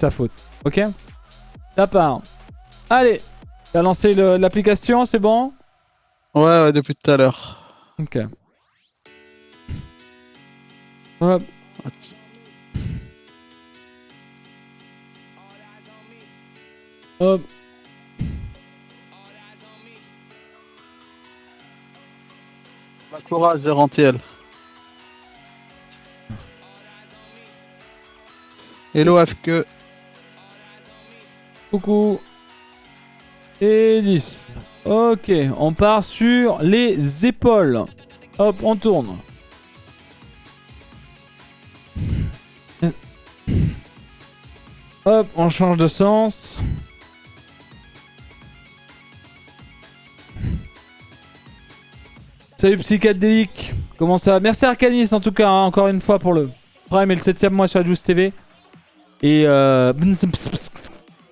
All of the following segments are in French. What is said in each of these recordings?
sa faute. Ok? Ça part. Allez. T'as lancé l'application, c'est bon? Ouais, depuis tout à l'heure. Ok. Hop. Hop. Bah, courage, Géranthiel. Hello, AFK. Coucou. Et 10. Ok, on part sur les épaules. Hop, on tourne. Hop, on change de sens. Salut Psychadélique. Comment ça va? Merci Arcanis en tout cas, hein, encore une fois pour le Prime et le 7ème mois sur la Juice TV. Et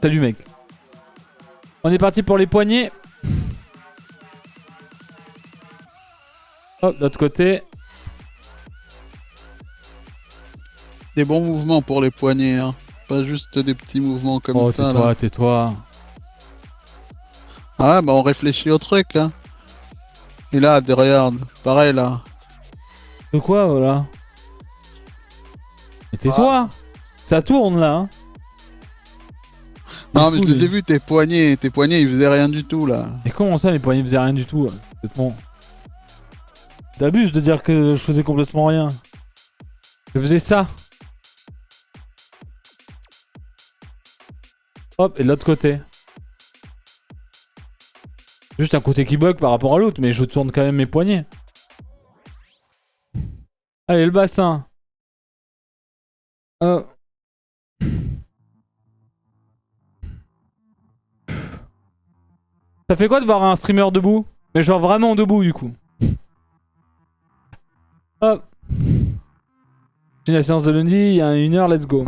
salut mec. On est parti pour les poignets. Hop, de l'autre côté. Des bons mouvements pour les poignets, hein. Pas juste des petits mouvements comme Oh, ça, tais-toi, là. tais-toi. Ah, bah on réfléchit au truc, là. Et là, regarde, pareil, là. De quoi, voilà? Mais tais-toi. Ça tourne, là. Hein. Non, mais fou, je les lui. ai vus, tes poignets, ils faisaient rien du tout, là. Et comment ça, mes poignets faisaient rien du tout? Complètement. T'abuses de dire que je faisais complètement rien. Je faisais ça. Hop, et de l'autre côté. Juste un côté qui bug par rapport à l'autre, mais je tourne quand même mes poignets. Allez, le bassin. Ça fait quoi de voir un streamer debout? Mais genre vraiment debout du coup. Hop. J'ai la séance de lundi, il y a 1h, let's go.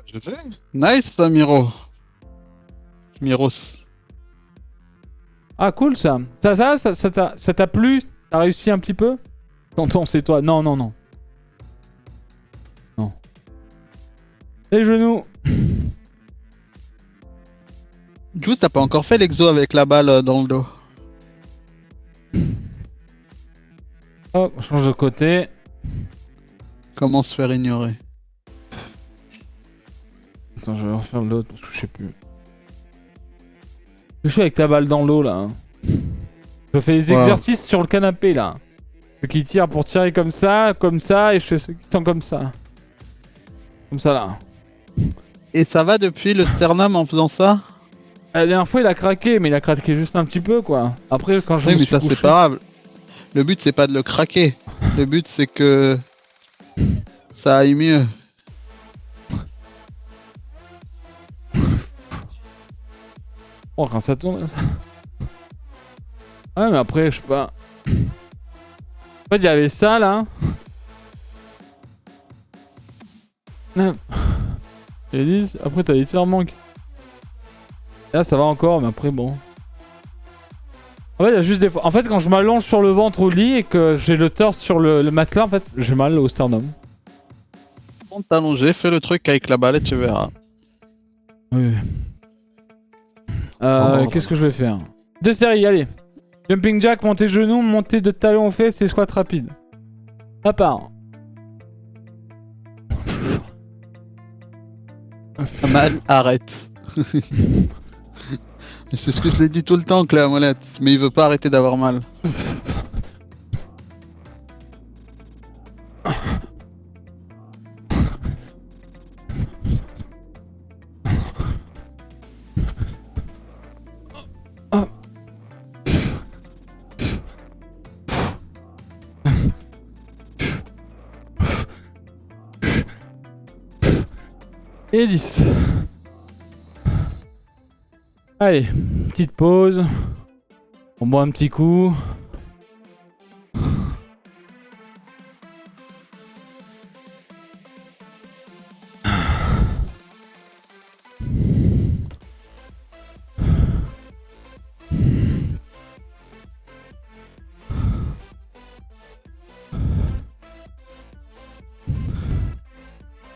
Je sais. Nice, ça, Miros. Ah cool ça. Ça t'a plu? T'as réussi un petit peu? Tonton, c'est toi. Non, non, non. Non. Les genoux. Juice, t'as pas encore fait l'exo avec la balle dans le dos. Hop, on change de côté. Comment se faire ignorer? Attends, je vais refaire l'autre parce que je sais plus. Je suis avec ta balle dans l'eau là. Hein. Je fais les exercices sur le canapé là. Ceux qui tirent pour tirer comme ça, et je fais ceux qui sont comme ça. Comme ça là. Et ça va depuis le sternum en faisant ça? La dernière fois il a craqué, mais il a craqué juste un petit peu quoi. Après quand je Oui, me mais suis ça couché... c'est pas grave. Le but c'est pas de le craquer. Le but c'est que ça aille mieux. Oh quand ça tourne... Ouais mais après je sais pas... En fait il y avait ça là. Et 10, après t'as les tirements. Là ça va encore, mais après bon... En fait, il y a juste des fois. En fait, quand je m'allonge sur le ventre au lit et que j'ai le torse sur le matelas, en fait, j'ai mal au sternum. On t'allonger, fais le truc avec la balle et tu verras. Oui. Qu'est-ce que je vais faire? Deux séries, allez. Jumping jack, montée genou, montée de talon aux fesses et squat rapide. À part. Mal, arrête. C'est ce que je l'ai dit tout le temps, Cléa Molette. Mais il veut pas arrêter d'avoir mal. Et 10. Allez, petite pause. On boit un petit coup.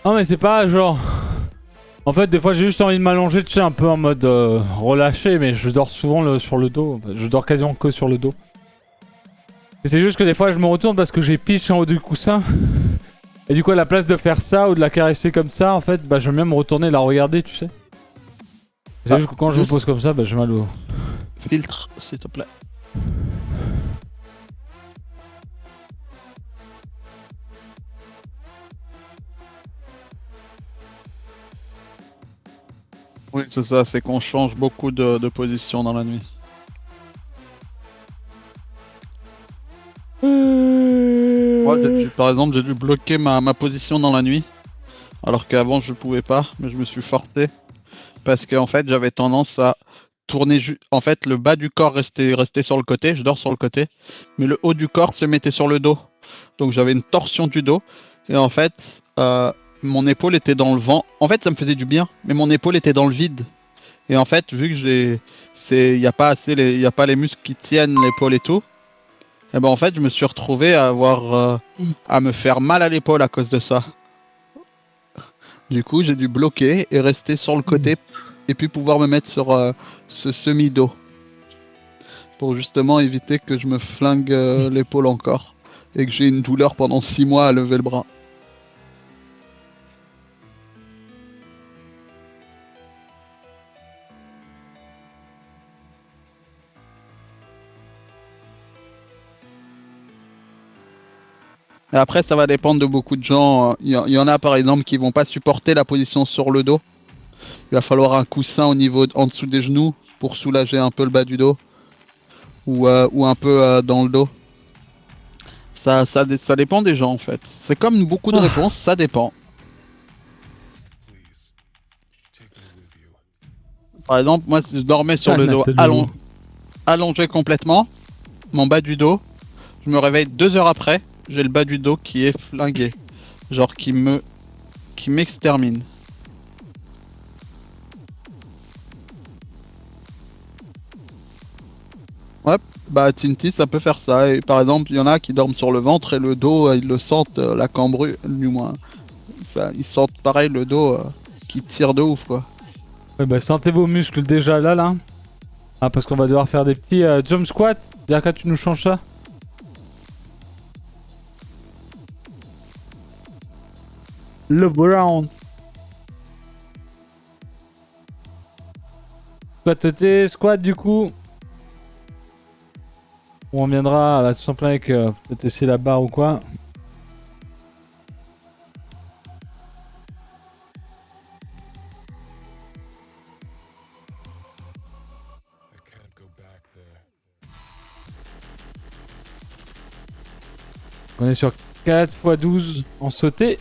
Non mais c'est pas genre... En fait des fois j'ai juste envie de m'allonger, tu sais, un peu en mode relâché, mais je dors souvent sur le dos. Je dors quasiment que sur le dos. Et c'est juste que des fois je me retourne parce que j'ai piche en haut du coussin. Et du coup à la place de faire ça ou de la caresser comme ça, en fait, bah j'aime bien me retourner et la regarder, tu sais. C'est juste que quand je me pose comme ça, bah j'ai mal au... Filtre, s'il te plaît. Oui, c'est ça, c'est qu'on change beaucoup de position dans la nuit. Moi, par exemple, j'ai dû bloquer ma position dans la nuit, alors qu'avant je pouvais pas, mais je me suis forcé parce qu'en fait j'avais tendance à tourner. En fait, le bas du corps restait sur le côté, je dors sur le côté, mais le haut du corps se mettait sur le dos. Donc j'avais une torsion du dos et en fait mon épaule était dans le vent. En fait, ça me faisait du bien, mais mon épaule était dans le vide. Et en fait, vu que il y a pas assez y a pas les muscles qui tiennent l'épaule et tout. Et ben en fait, je me suis retrouvé à avoir à me faire mal à l'épaule à cause de ça. Du coup, j'ai dû bloquer et rester sur le côté et puis pouvoir me mettre sur ce semi-dos pour justement éviter que je me flingue l'épaule encore et que j'ai une douleur pendant 6 mois à lever le bras. Et après, ça va dépendre de beaucoup de gens. Il y en a par exemple qui vont pas supporter la position sur le dos. Il va falloir un coussin au niveau en dessous des genoux pour soulager un peu le bas du dos ou un peu dans le dos. Ça dépend des gens en fait. C'est comme beaucoup de réponses, ça dépend. Par exemple, moi si je dormais sur le dos allongé complètement, mon bas du dos, je me réveille 2 heures après, j'ai le bas du dos qui est flingué. Genre qui m'extermine. Ouais, bah Tinty ça peut faire ça. Et par exemple, il y en a qui dorment sur le ventre et le dos, ils le sentent, la cambrure, du moins. Ça, ils sentent pareil le dos qui tire de ouf quoi. Ouais bah sentez vos muscles déjà là. Ah parce qu'on va devoir faire des petits jump squats. Bianca, tu nous changes ça? Le Brown. Squat du coup. On reviendra tout simplement avec peut-être essayer la barre ou quoi. On est sur 4 x 12 en sauté.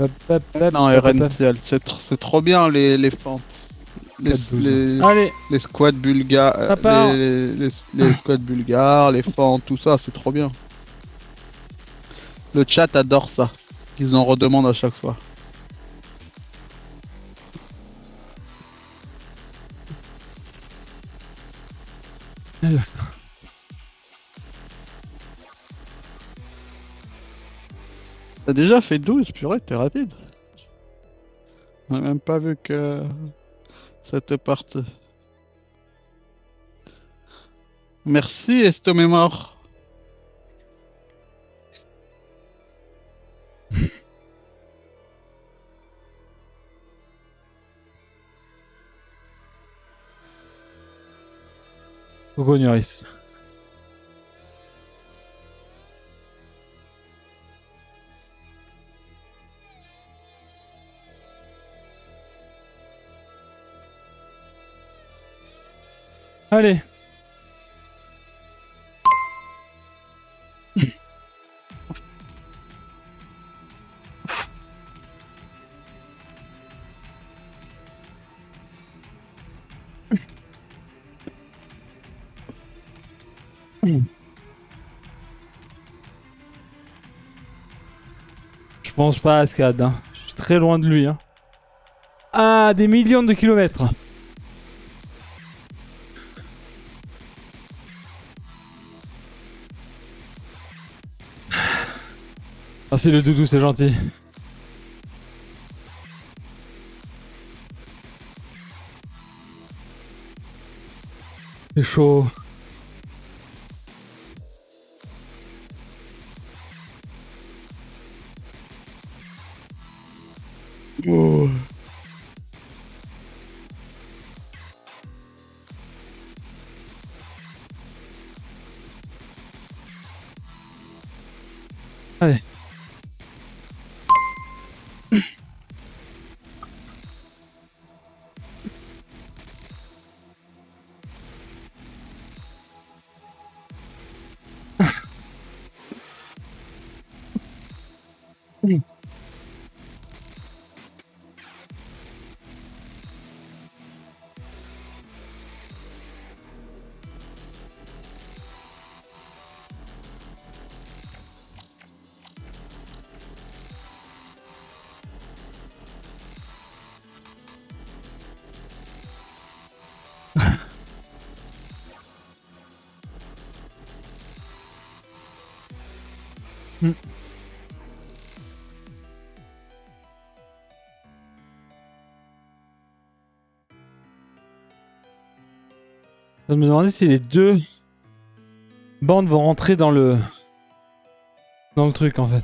Hop, hop, hop, Non, hop, hop, hop. RNCL, c'est trop bien les fentes. Allez, Les squats bulgares, ça part. les squats bulgares, les fentes, tout ça, c'est trop bien. Le chat adore ça. Ils en redemandent à chaque fois. T'as déjà fait 12, purée, t'es rapide. On a même pas vu que ça te parte. Merci, Estomé mort. Coucou Nuris. Allez. Je pense pas à Ascad, hein. Je suis très loin de lui. Hein. Ah, des millions de kilomètres. Merci le doudou, c'est gentil. C'est chaud. Oh. Allez. Hmm. Je me demandais si les deux bandes vont rentrer dans le truc en fait.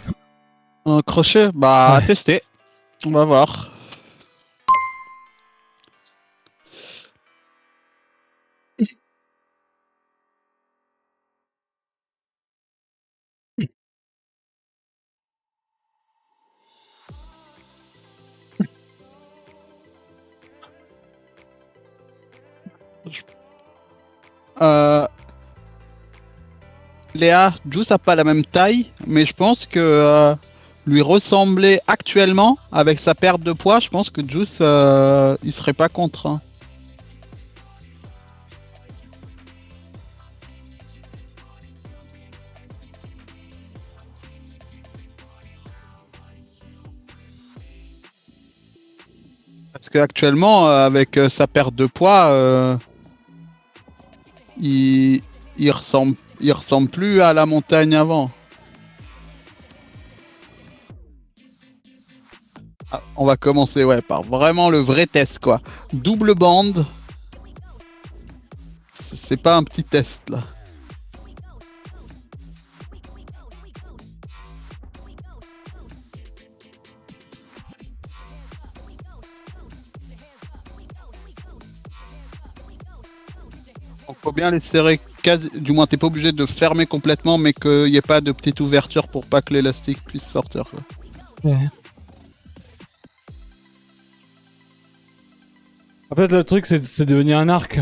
Un crochet? Bah, Ouais. tester. On va voir. Euh... Léa, Juice a pas la même taille, mais je pense que lui ressembler actuellement avec sa perte de poids, je pense que Juice il serait pas contre. Hein. Parce qu'actuellement, avec sa perte de poids, il... il ressemble plus à la montagne avant. Ah, on va commencer ouais, par vraiment le vrai test quoi. Double bande. C'est pas un petit test là. Donc faut bien les serrer quasi... Du moins t'es pas obligé de fermer complètement mais qu'il n'y ait pas de petite ouverture pour pas que l'élastique puisse sortir quoi. Ouais. En fait, le truc, c'est de devenir un arc.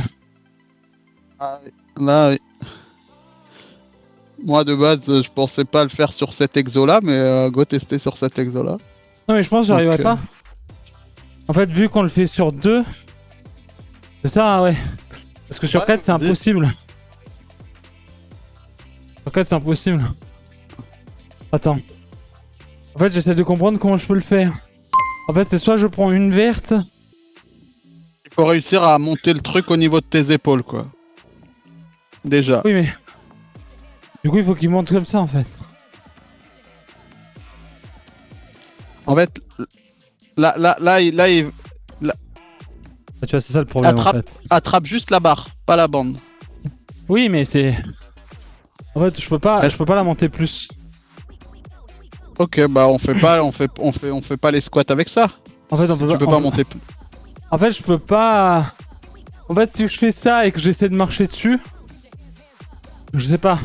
Ah, oui. Là, oui. Moi de base je pensais pas le faire sur cet exo là mais go tester sur cet exo là. Non, mais je pense que j'arriverai pas. En fait, vu qu'on le fait sur 2, c'est ça, ouais. Parce que sur Ouais, 4, c'est vas-y. impossible. Sur 4, c'est impossible. Attends. En fait, j'essaie de comprendre comment je peux le faire. En fait, c'est soit je prends une verte. Il faut réussir à monter le truc au niveau de tes épaules quoi. Déjà. Oui, mais. Du coup, il faut qu'il monte comme ça, en fait. En fait, il Ah, tu vois, c'est ça le problème, en fait. attrape juste la barre, pas la bande. Oui, mais c'est. En fait, je peux pas la monter plus. Ok, bah on fait pas, on fait pas les squats avec ça. En fait, on peut Tu peux on pas peut- monter plus. En fait, je peux pas. En fait, si je fais ça et que j'essaie de marcher dessus, je sais pas.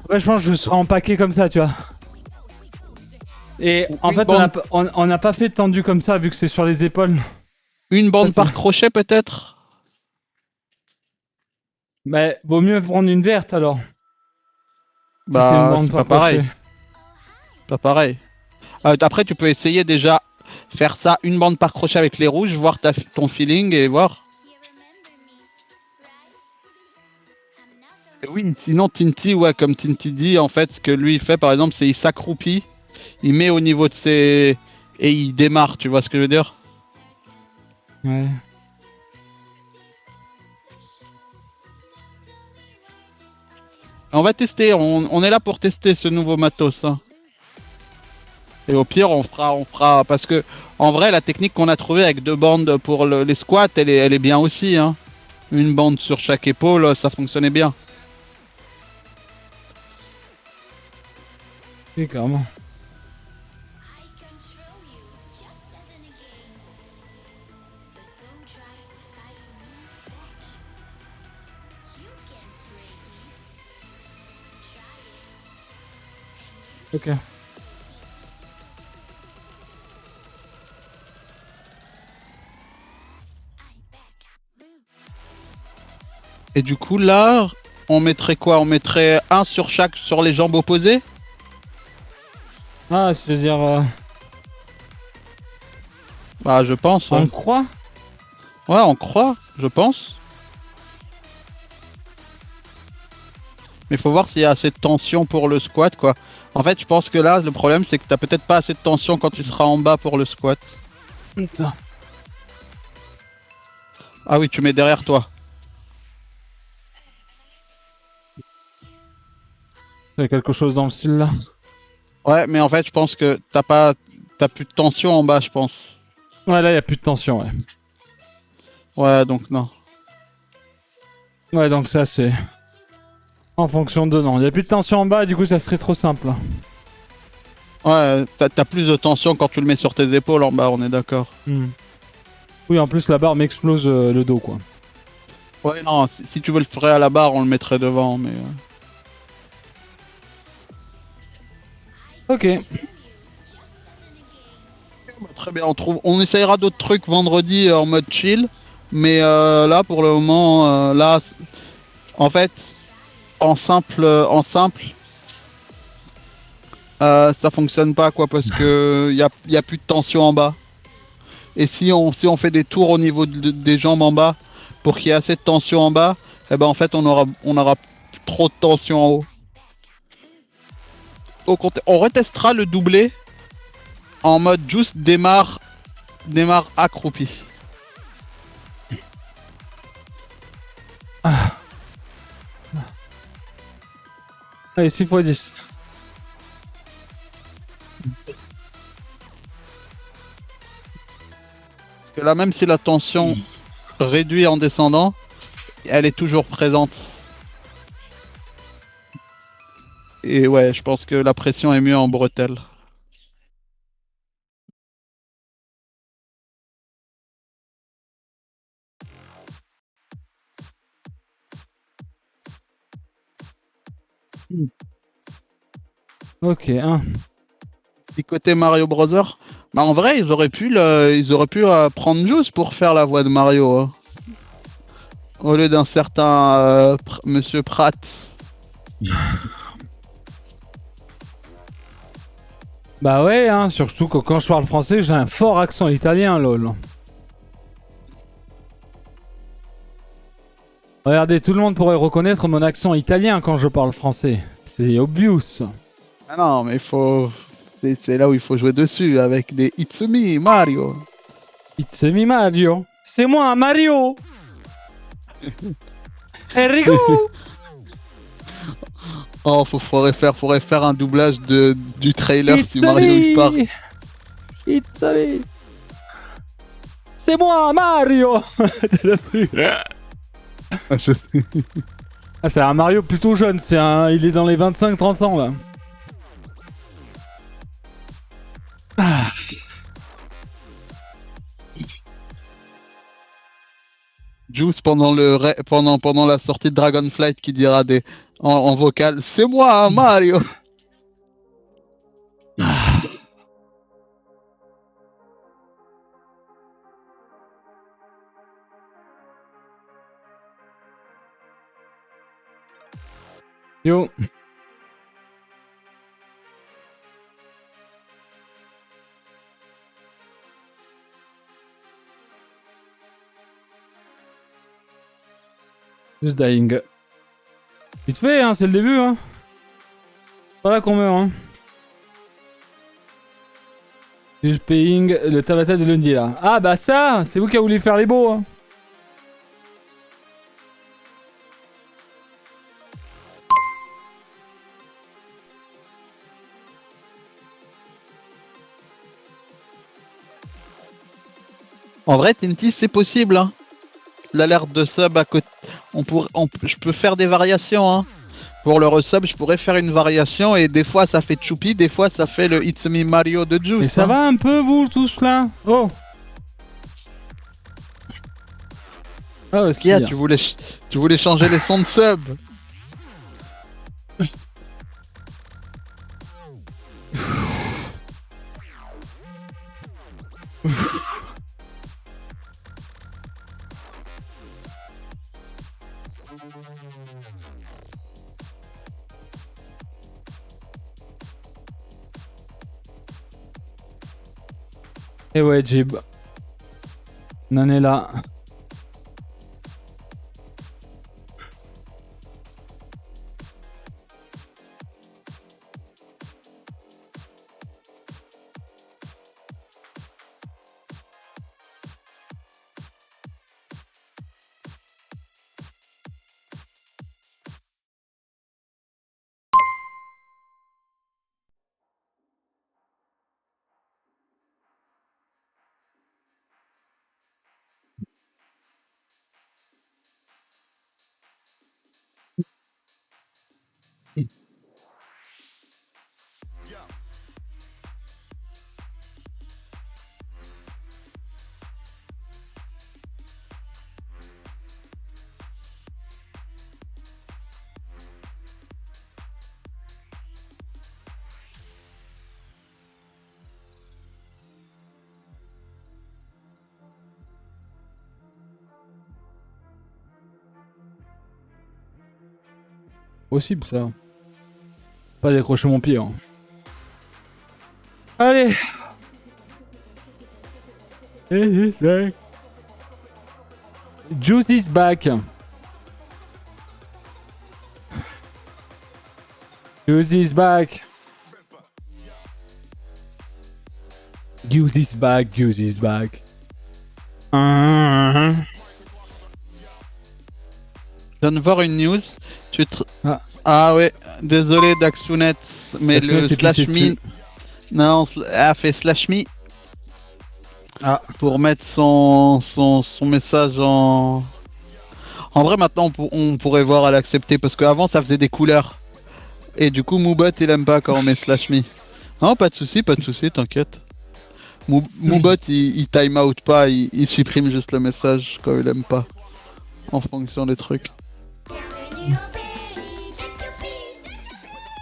En fait, je pense que je serai empaqué comme ça, tu vois. Et en Une fait, bande, on n'a pas fait tendu comme ça vu que c'est sur les épaules. une bande Ça, par crochet peut-être. Mais vaut mieux prendre une verte alors. Si c'est une Bah bande c'est par pas crochet. pareil, pas pareil. Après tu peux essayer déjà faire ça une bande par crochet avec les rouges, voir ton feeling et voir. Et oui, sinon Tinty, ouais, comme Tinty dit, en fait, ce que lui il fait par exemple, c'est il s'accroupit, il met au niveau de ses et il démarre. Tu vois ce que je veux dire? Ouais. On va tester, on est là pour tester ce nouveau matos. Hein. Et au pire, on fera, parce que en vrai, la technique qu'on a trouvée avec 2 bandes pour les squats, elle est bien aussi, hein. Une bande sur chaque épaule, ça fonctionnait bien. Oui, carrément. Ok. Et du coup, là, on mettrait quoi? On mettrait un sur chaque, sur les jambes opposées? Ah, je veux dire, Bah, je pense, ouais. en croix? Ouais, on croit, je pense. Mais faut voir s'il y a assez de tension pour le squat, quoi. En fait, je pense que là, le problème, c'est que t'as peut-être pas assez de tension quand tu seras en bas pour le squat. Putain. Ah oui, tu mets derrière toi. Il y a quelque chose dans le style là. Ouais, mais en fait, je pense que t'as plus de tension en bas, je pense. Ouais, là, il y a plus de tension, ouais. Ouais, donc non. Ouais, donc ça, c'est en fonction de non. Il y a plus de tension en bas, du coup, ça serait trop simple. Ouais, t'as plus de tension quand tu le mets sur tes épaules en bas, on est d'accord. Hmm. Oui, en plus, la barre m'explose le dos, quoi. Ouais, non, si tu veux le faire à la barre, on le mettrait devant, mais... Ok. Très bien, on essayera d'autres trucs vendredi en mode chill, mais là, pour le moment, en fait, en simple, ça fonctionne pas, quoi, parce que y a plus de tension en bas. Et si on fait des tours au niveau des jambes en bas, pour qu'il y ait assez de tension en bas, eh ben en fait, on aura trop de tension en haut. On retestera le doublé en mode juste démarre accroupi. Allez, 6 x 10. Parce que là, même si la tension réduit en descendant, elle est toujours présente. Et ouais, je pense que la pression est mieux en bretelle. Ok, 1. Du côté Mario Bros. Bah en vrai, ils auraient pu prendre Juice pour faire la voix de Mario, hein. Au lieu d'un certain Monsieur Pratt. Bah ouais, hein, surtout que quand je parle français, j'ai un fort accent italien, lol. Regardez, tout le monde pourrait reconnaître mon accent italien quand je parle français. C'est obvious. Ah non, mais il faut. C'est là où il faut jouer dessus avec des It's me, Mario. It's me Mario. C'est moi, Mario. Enrico. Oh, faudrait faire un doublage du trailer It's si Mario il part. me. It's me. C'est moi, Mario. Ah, Ah, c'est un Mario plutôt jeune, il est dans les 25-30 ans là. Ah. Juice pendant la sortie de Dragonflight qui dira en vocal, c'est moi Mario. Yo. Just dying. Vite fait, hein, c'est le début, hein. Pas là qu'on meurt, hein. Just paying le Tabata de lundi là. Ah bah ça, c'est vous qui avez voulu faire les beaux, hein. En vrai, Tinty, c'est possible. Hein. L'alerte de sub à côté. Je peux faire des variations. Hein. Pour le resub, je pourrais faire une variation et des fois ça fait Choupi, des fois ça fait le It's Me Mario de Juice. Et ça hein. va un peu, vous, tous là? Oh! Ah, Qu'est-ce qu'il y a tu voulais changer les sons de sub. Et ouais, Jib. On en est là. Possible ça. Pas décrocher mon pied. Hein. Allez. Juice is back. Juice is back. Juice is back. Juice is back. Je viens de voir une news. Ah ouais, désolé Daxunet, mais le slash me. Non, a fait slash me. Ah. Pour mettre son message en. En vrai, maintenant on pourrait voir à l'accepter parce qu'avant ça faisait des couleurs. Et du coup, Moobot il aime pas quand on met slash me. Non, pas de soucis, t'inquiète. Moobot il time out pas, il supprime juste le message quand il aime pas. En fonction des trucs.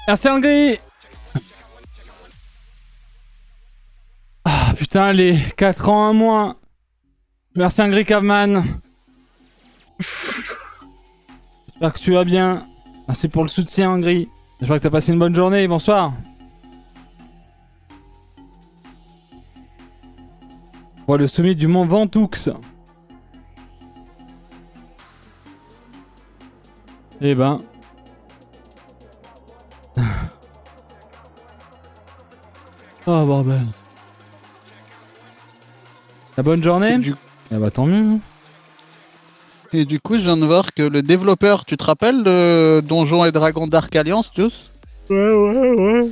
Merci Angry. Ah putain, les 4 ans à moins. Merci Angry Cavman. J'espère que tu vas bien. Merci pour le soutien Angry. J'espère que t'as passé une bonne journée. Bonsoir. On voit le sommet du mont Ventoux. Eh ben. Oh bordel. La bonne journée. Ah bah tant mieux. Et du coup, je viens de voir que le développeur, tu te rappelles de Donjons et Dragons Dark Alliance, Juice? Ouais.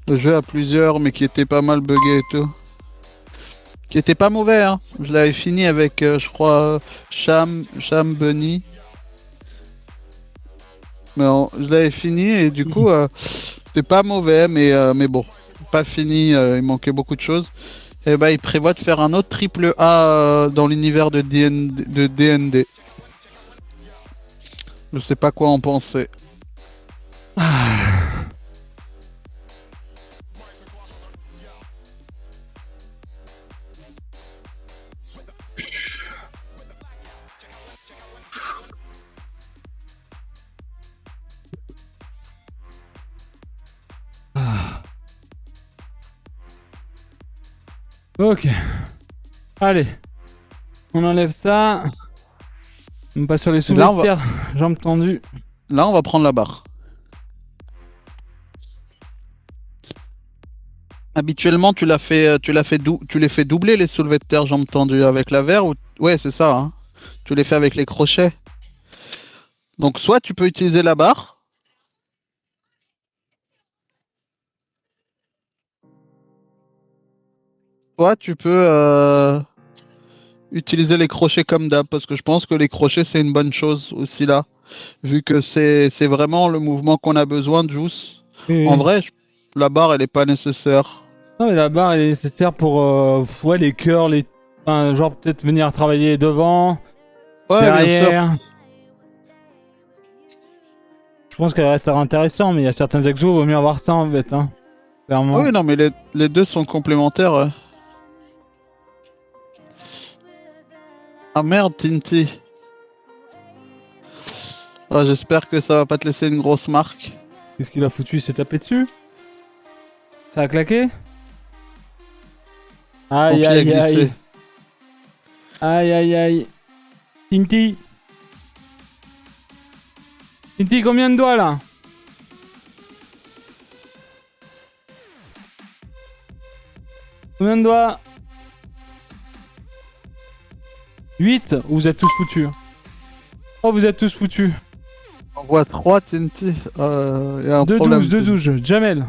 Le jeu à plusieurs, mais qui était pas mal buggé et tout. Qui était pas mauvais, hein. Je l'avais fini avec, je crois, Sham Bunny. Mais je l'avais fini et du coup, c'était pas mauvais, mais bon, pas fini, il manquait beaucoup de choses. Et bah, il prévoit de faire un autre triple A dans l'univers de D&D. Je sais pas quoi en penser. Ok. Allez. On enlève ça. On passe sur les soulevés de terre. Jambes tendues. Là, on va prendre la barre. Habituellement, tu les fais doubler les soulevés de terre jambes tendues avec la verre ou ouais, c'est ça. Hein. Tu les fais avec les crochets. Donc, soit tu peux utiliser la barre. Soit tu peux utiliser les crochets comme d'hab, parce que je pense que les crochets c'est une bonne chose aussi là, vu que c'est vraiment le mouvement qu'on a besoin de Juice. En Oui. vrai, la barre elle est pas nécessaire. Non, mais la barre elle est nécessaire pour ouais, les cœurs, les. Enfin, genre peut-être venir travailler devant, Ouais, bien sûr. derrière. Je pense qu'elle restera intéressant, mais il y a certains exos, vaut mieux avoir ça en fait, hein. Ah Clairement. oui, non, mais les deux sont complémentaires. Ah merde, Tinty. Ah, j'espère que ça va pas te laisser une grosse marque. Qu'est-ce qu'il a foutu? Il s'est tapé dessus? Ça a claqué? Ton Aïe pied a aïe aïe. glissé. Aïe aïe aïe. Tinty. Tinty, combien de doigts là? Combien de doigts? 8? Ou vous êtes tous foutus? Oh, vous êtes tous foutus. On voit 3 Tinty. Y a un 2 problème. 12, 2 Tinty. 12. Jamel.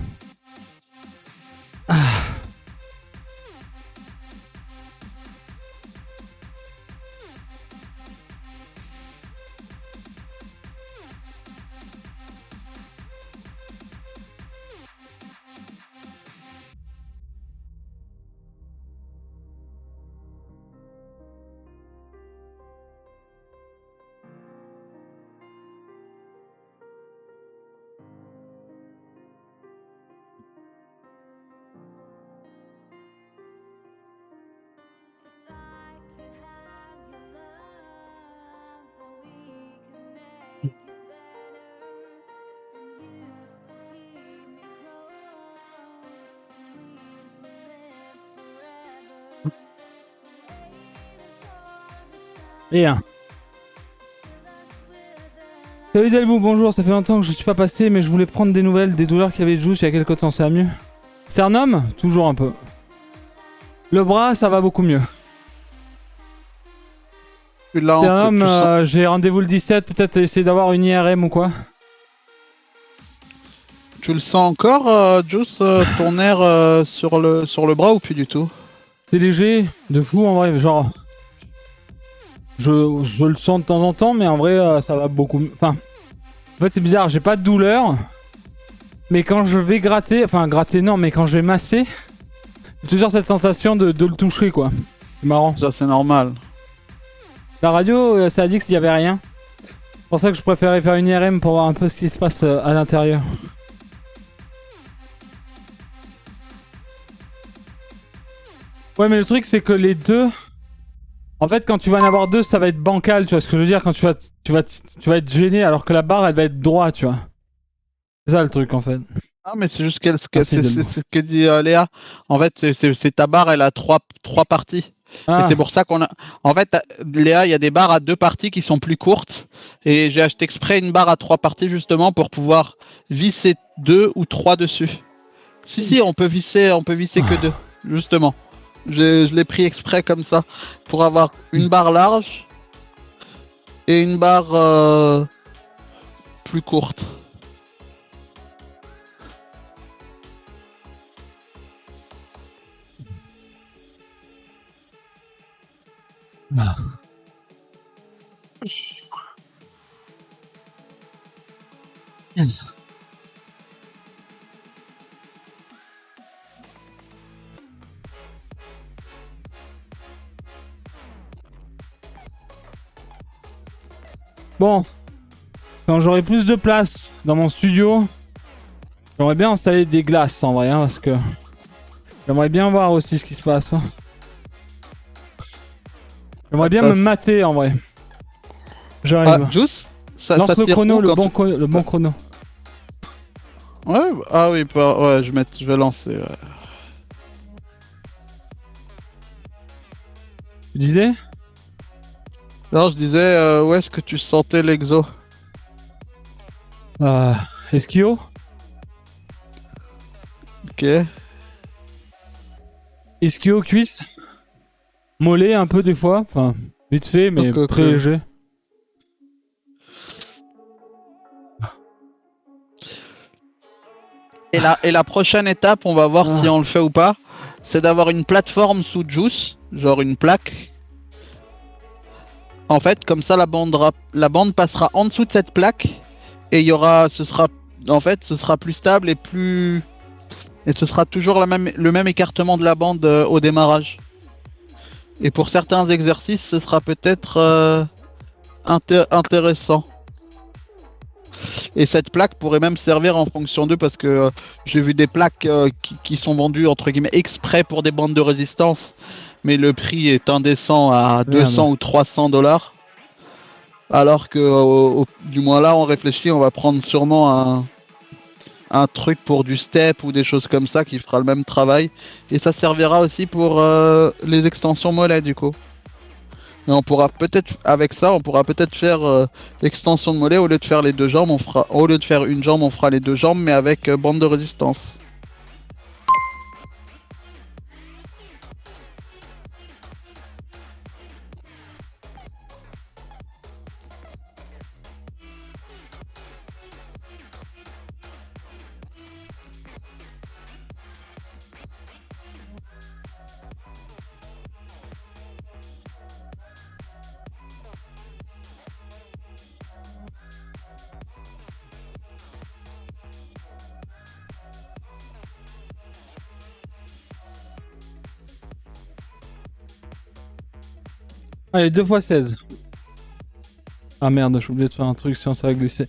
Et un. Salut Delbou, bonjour, ça fait longtemps que je suis pas passé, mais je voulais prendre des nouvelles des douleurs qu'il y avait de Juice il y a quelques temps, ça va mieux? Sternum? Toujours un peu. Le bras, ça va beaucoup mieux. Tu l'as Sternum, tu sens- j'ai rendez-vous le 17, peut-être essayer d'avoir une IRM ou quoi. tu le sens encore, Juice, ton air sur le bras ou plus du tout? C'est léger, de fou en vrai, genre... Je le sens de temps en temps, mais en vrai, ça va beaucoup mieux. Enfin, en fait, c'est bizarre, j'ai pas de douleur. Mais quand je vais gratter, enfin gratter non, mais quand je vais masser, j'ai toujours cette sensation de le toucher quoi. C'est marrant. Ça, c'est normal. La radio, ça a dit qu'il y avait rien. C'est pour ça que je préférais faire une IRM pour voir un peu ce qui se passe à l'intérieur. Ouais, mais le truc c'est que les deux... En fait, quand tu vas en avoir deux, ça va être bancal, tu vois ce que je veux dire, quand tu vas être gêné alors que la barre elle va être droite, tu vois. C'est ça le truc en fait. Ah, mais c'est juste Merci de c'est ce que dit Léa. En fait, c'est ta barre, elle a trois parties. Et Ah, c'est pour ça qu'on a. En fait, Léa, il y a des barres à 2 parties qui sont plus courtes. Et j'ai acheté exprès une barre à 3 parties justement pour pouvoir visser 2 ou 3 dessus. Si, on peut visser que 2, justement. Je l'ai pris exprès comme ça pour avoir une barre large et une barre plus courte. bah. Bon, quand j'aurai plus de place dans mon studio, j'aimerais bien installer des glaces en vrai, hein, parce que j'aimerais bien voir aussi ce qui se passe. Hein. J'aimerais bien me mater en vrai. J'arrive. Juice, Lance ça le tire chrono, où quand tu- le bon chrono. Ouais, ah oui, ouais, je vais lancer. Ouais. Tu disais? Non, je disais, où est-ce que tu sentais l'exo? Esquio? Ok. Ischio, cuisse. Mollet un peu des fois. Enfin, vite fait, mais Ok, très ok. léger. Et la prochaine étape, on va voir Ah. si on le fait ou pas, c'est d'avoir une plateforme sous Juice, genre une plaque, En fait, comme ça, la bande passera en dessous de cette plaque et il y aura, en fait, ce sera plus stable et ce sera toujours le même écartement de la bande au démarrage. Et pour certains exercices, ce sera peut-être intéressant. Et cette plaque pourrait même servir en fonction d'eux parce que j'ai vu des plaques qui sont vendues entre guillemets exprès pour des bandes de résistance, mais le prix est indécent à Merde. 200 ou 300 dollars. Alors que du moins là, on réfléchit, on va prendre sûrement un truc pour du step ou des choses comme ça qui fera le même travail. Et ça servira aussi pour les extensions mollets du coup. Et on pourra peut-être, avec ça, on pourra peut-être faire l'extension de mollet au lieu de faire les deux jambes, au lieu de faire une jambe, on fera les deux jambes, mais avec bande de résistance. Allez, 2 x 16. Ah merde, j'ai oublié de faire un truc, sinon ça va glisser.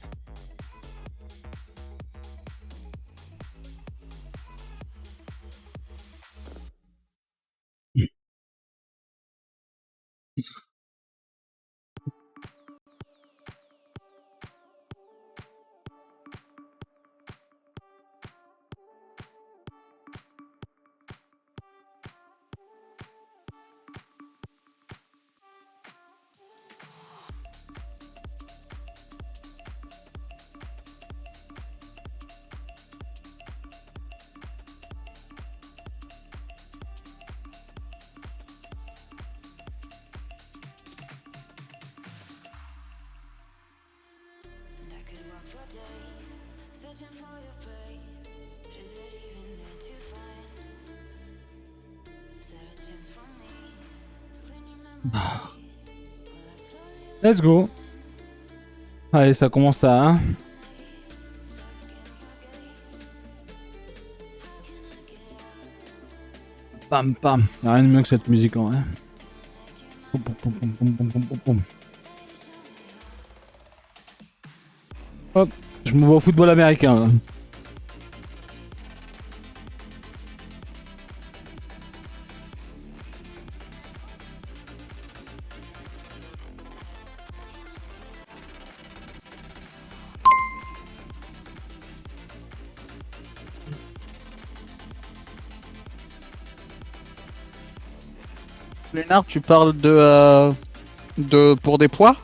Let's go. Allez, ça commence à... Hein. Pam pam. Y'a rien de mieux que cette musique en vrai. Pom, pom, pom, pom, pom, pom, pom, pom. Hop, je me vois au football américain là. Lénard, tu parles pour des poids?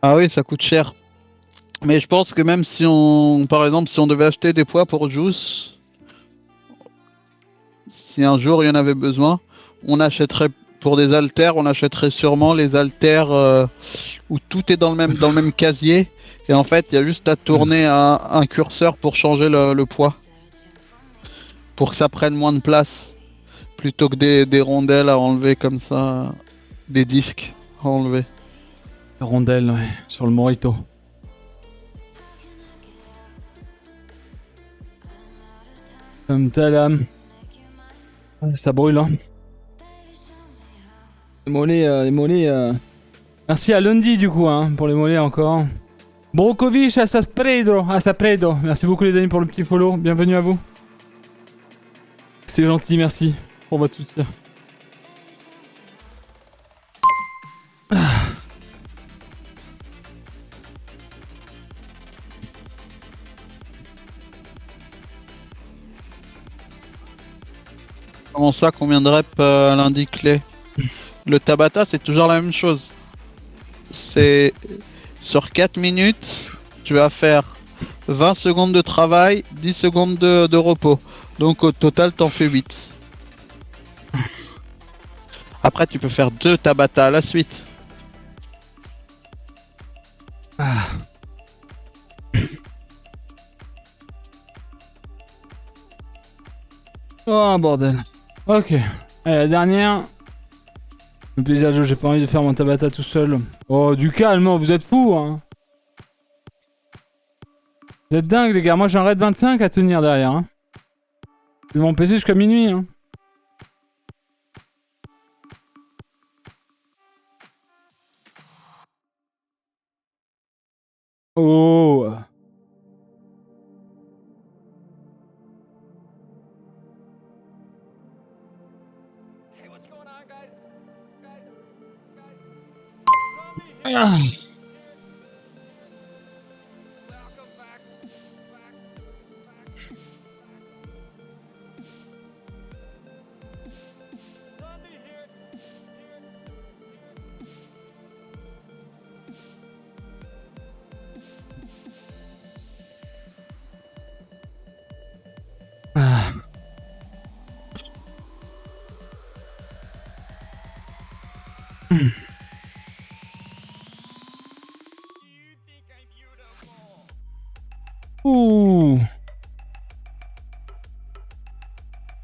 Ah oui, ça coûte cher. Mais je pense que même si par exemple, si on devait acheter des poids pour Juice, si un jour il y en avait besoin, on achèterait pour des haltères, on achèterait sûrement les haltères où tout est dans le même casier. Et en fait, il y a juste à tourner un curseur pour changer le poids. Pour que ça prenne moins de place. Plutôt que des rondelles à enlever comme ça. Des disques à enlever. Rondelle, ouais, sur le Morito. Comme talam. Ça brûle, hein. Les mollets, les mollets. Merci à Lundi du coup, hein, pour les mollets encore. Brokovic, à sa predo. Merci beaucoup les amis pour le petit follow. Bienvenue à vous. C'est gentil, merci pour votre soutien. Comment ça, combien de reps lundi clé? Le Tabata, c'est toujours la même chose. C'est sur 4 minutes, tu vas faire 20 secondes de travail, 10 secondes de repos. Donc au total, t'en fais 8. Après, tu peux faire 2 Tabata à la suite. Ah. bordel. Ok. Allez, la dernière. Le plaisir de jeu, j'ai pas envie de faire mon Tabata tout seul. Oh, du calme, vous êtes fous, hein. Vous êtes dingue, les gars. Moi, j'ai un raid 25 à tenir derrière, hein. C'est mon PC jusqu'à minuit, hein. Oh. Ah. Ah. Ouh.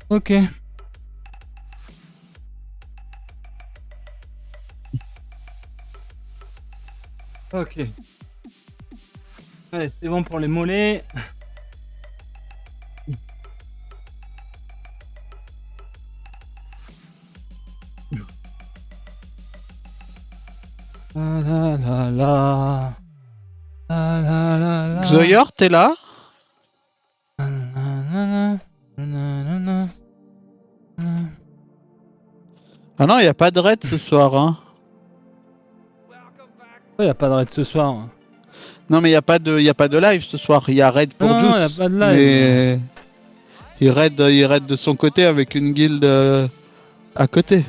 Ok. Ok. Allez, c'est bon pour les mollets. La la la la. La la la la. Xoyor, t'es là? Ah non, y a pas de raid ce soir, hein. Il y a pas de raid ce soir. Non, mais y a pas de live ce soir. Y a raid pour Non, Juice. y a pas de live. Mais il raid de son côté avec une guilde à côté.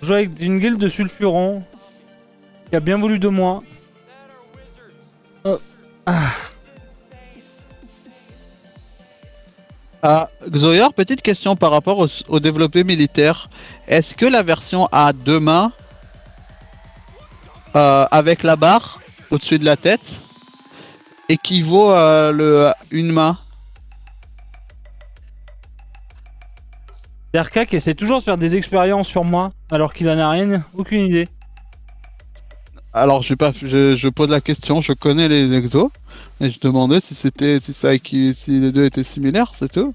Je joue avec une guilde de sulfurons qui a bien voulu de moi. Oh. Ah. Ah, Xoyor, petite question par rapport au développé militaire. Est-ce que la version à deux mains, avec la barre au-dessus de la tête, équivaut à une main? Derka qui essaie toujours de faire des expériences sur moi alors qu'il en a rien, aucune idée. Alors je pose la question, je connais les exos, et je demandais si si les deux étaient similaires, c'est tout.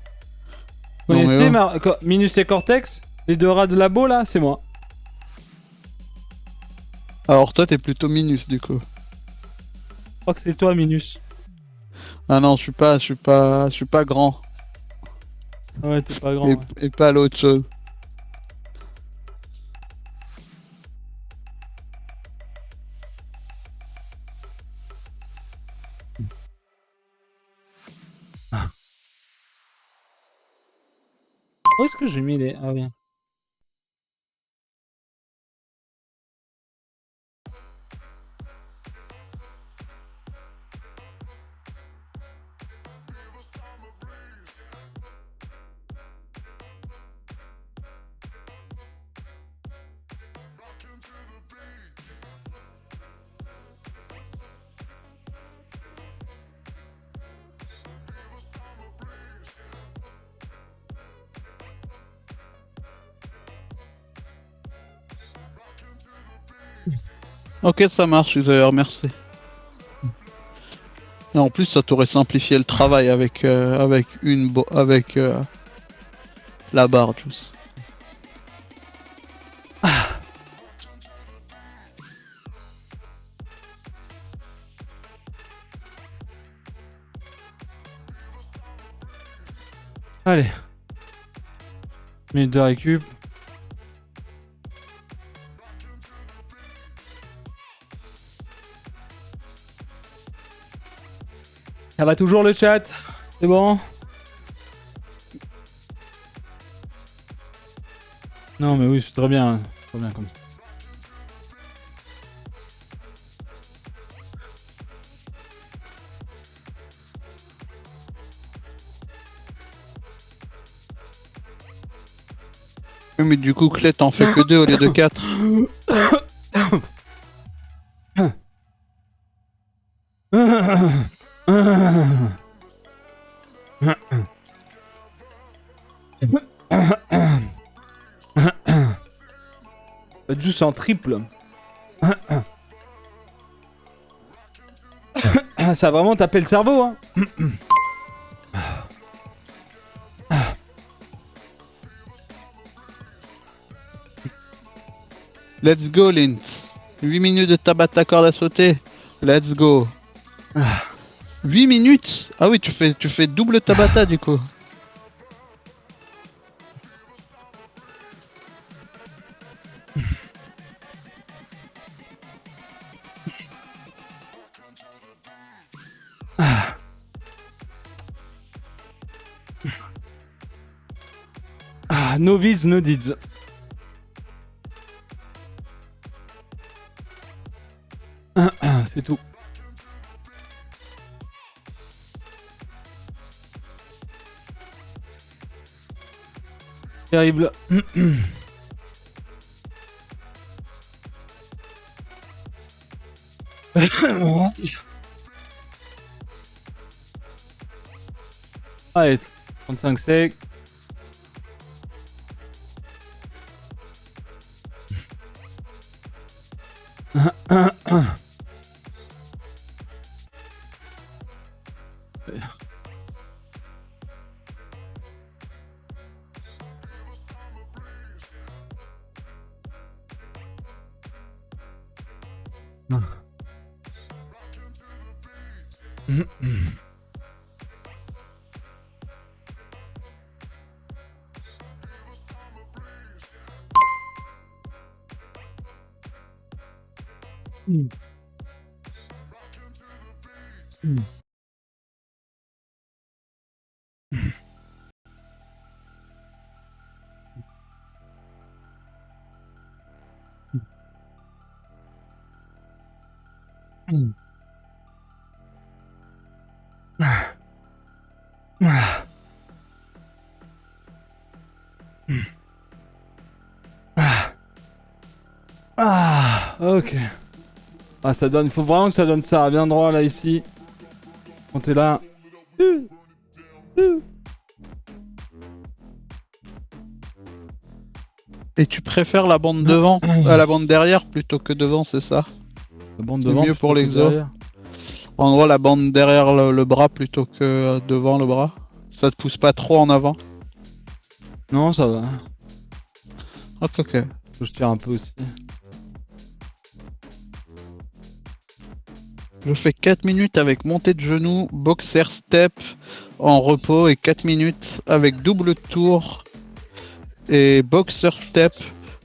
Vous Non, connaissez mais Minus et Cortex? Les deux rats de labo là, c'est moi. alors toi t'es plutôt Minus du coup. Je crois que c'est toi Minus. Ah non, je suis pas grand. Ouais, t'es pas grand. Et, Ouais. et pas l'autre chose. Où est-ce que j'ai mis les... Ah oui. Ok, ça marche, d'ailleurs, merci. Et en plus, ça t'aurait simplifié le travail avec la barre, juste. Allez. Minute de récup. Ça va toujours le chat? C'est bon? Non mais oui, c'est très bien. Très bien comme ça. Oui, mais du coup, Clé, t'en fais que 2 au lieu de 4. Juste c'est en triple. Ça a vraiment tapé le cerveau, hein. Let's go, Lint. 8 minutes de Tabata corde à sauter. Let's go. 8 minutes? Ah oui, tu fais double Tabata du coup. Ah, no vids, no deeds. C'est tout. Terrible. Allez, 35 secs. Ah, ok. Ah, ça donne, faut vraiment que ça donne ça, bien droit là ici. Quand t'es là. Et tu préfères la bande devant à la bande derrière plutôt que devant, c'est ça? La bande C'est devant. mieux pour plutôt que l'exo. derrière. En gros, la bande derrière le bras plutôt que devant le bras. Ça te pousse pas trop en avant. Non, ça va. Ok, ok. Faut que je tire un peu aussi. Je fais 4 minutes avec montée de genoux, boxer step en repos et 4 minutes avec double tour et boxer step.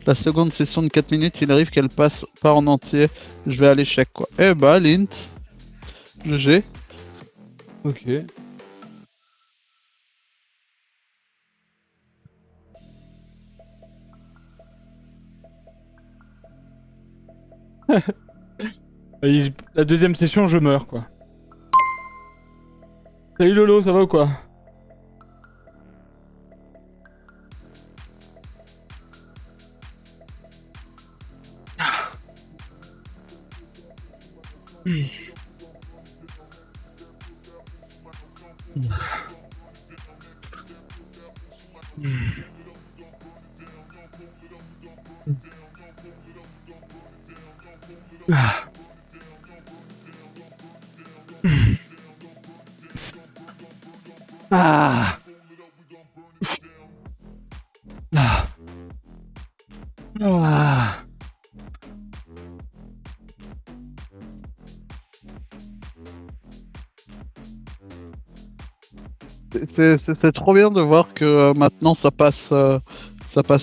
La seconde session de 4 minutes, il arrive qu'elle passe pas en entier. Je vais à l'échec quoi. Eh bah, Lint. GG. Ok. Et la deuxième session, je meurs quoi. Salut Lolo, ça va ou quoi? Ah. Ah. Ah. C'est trop bien de voir que maintenant ça passe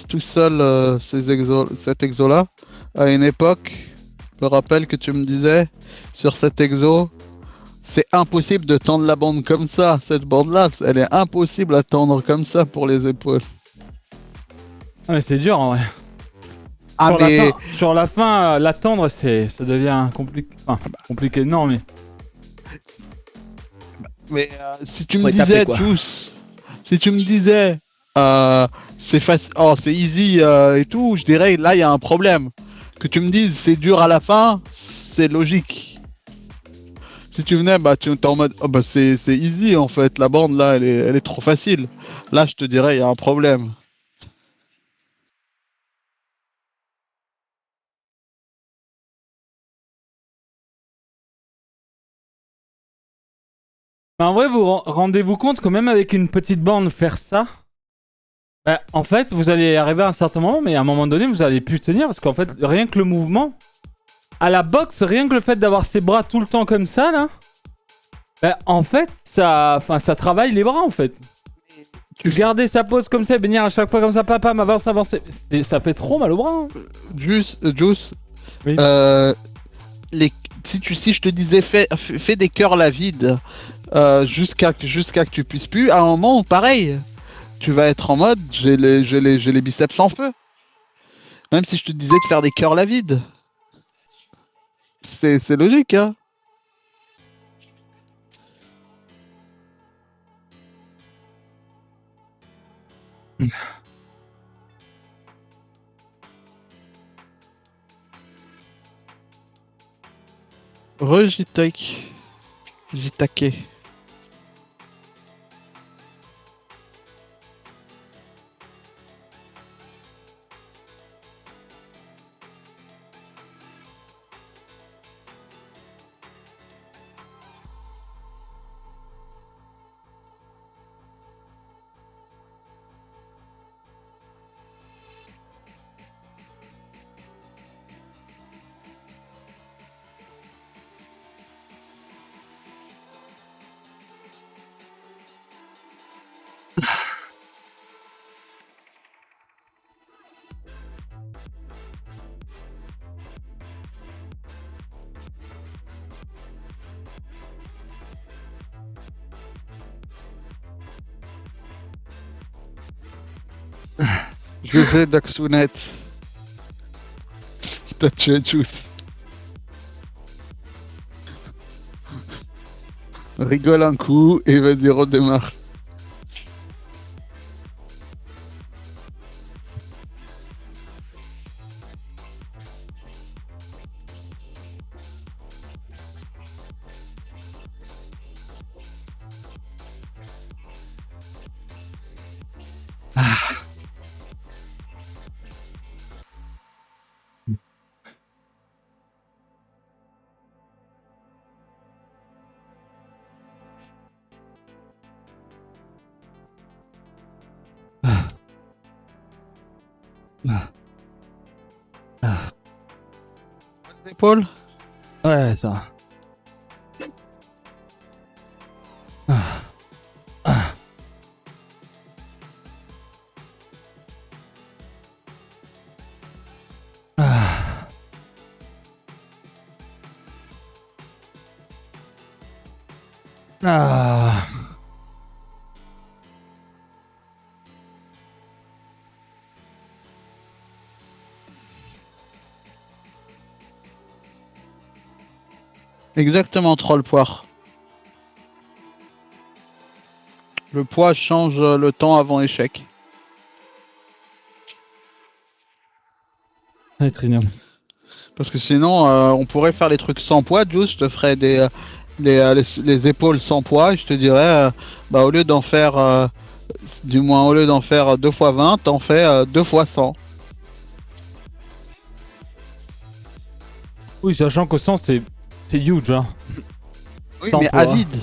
tout seul cet exo là. À une époque, je me rappelle que tu me disais sur cet exo, c'est impossible de tendre la bande comme ça. Cette bande là, elle est impossible à tendre comme ça pour les épaules. Ah mais c'est dur en vrai. Ah Sur mais la fin, sur la fin, l'attendre, ça devient compliqué. Enfin, compliqué, non mais. si tu me Ouais, disais, taper, quoi. Juice, si tu me disais, c'est facile, oh c'est easy et tout, je dirais là il y a un problème. Que tu me dises c'est dur à la fin, c'est logique. Si tu venais, bah tu t'es en mode, oh bah c'est easy en fait, la bande là elle est trop facile. Là je te dirais il y a un problème. Mais en vrai, vous rendez-vous compte que même avec une petite bande faire ça, bah, en fait, vous allez arriver à un certain moment, mais à un moment donné, vous allez plus tenir parce qu'en fait, rien que le mouvement, à la boxe, rien que le fait d'avoir ses bras tout le temps comme ça, là, bah, en fait, ça travaille les bras en fait. Garder sa pose comme ça et venir à chaque fois comme ça, papa, m'avance, avancer. Ça fait trop mal au bras. Hein. Juice, Oui. si je te disais fais des cœurs la vide jusqu'à que tu puisses plus, à un moment, pareil, tu vas être en mode j'ai les biceps en feu. Même si je te disais de faire des cœurs la vide. C'est logique, hein. Jitake. GG Daxunet. T'as tué Juice. Rigole un coup et vas-y redémarre. Épaule. Ouais, ça. Ah. Exactement, troll poire. Le poids change le temps avant échec. Allez, Trinium. Parce que sinon, on pourrait faire les trucs sans poids, Juice. Je te ferais les épaules sans poids et je te dirais, bah, au lieu d'en faire, au lieu d'en faire 2 fois 20, t'en fais 2 fois 100. Oui, sachant qu'au sens, c'est huge. Hein. Oui, Sans mais poids. à vide.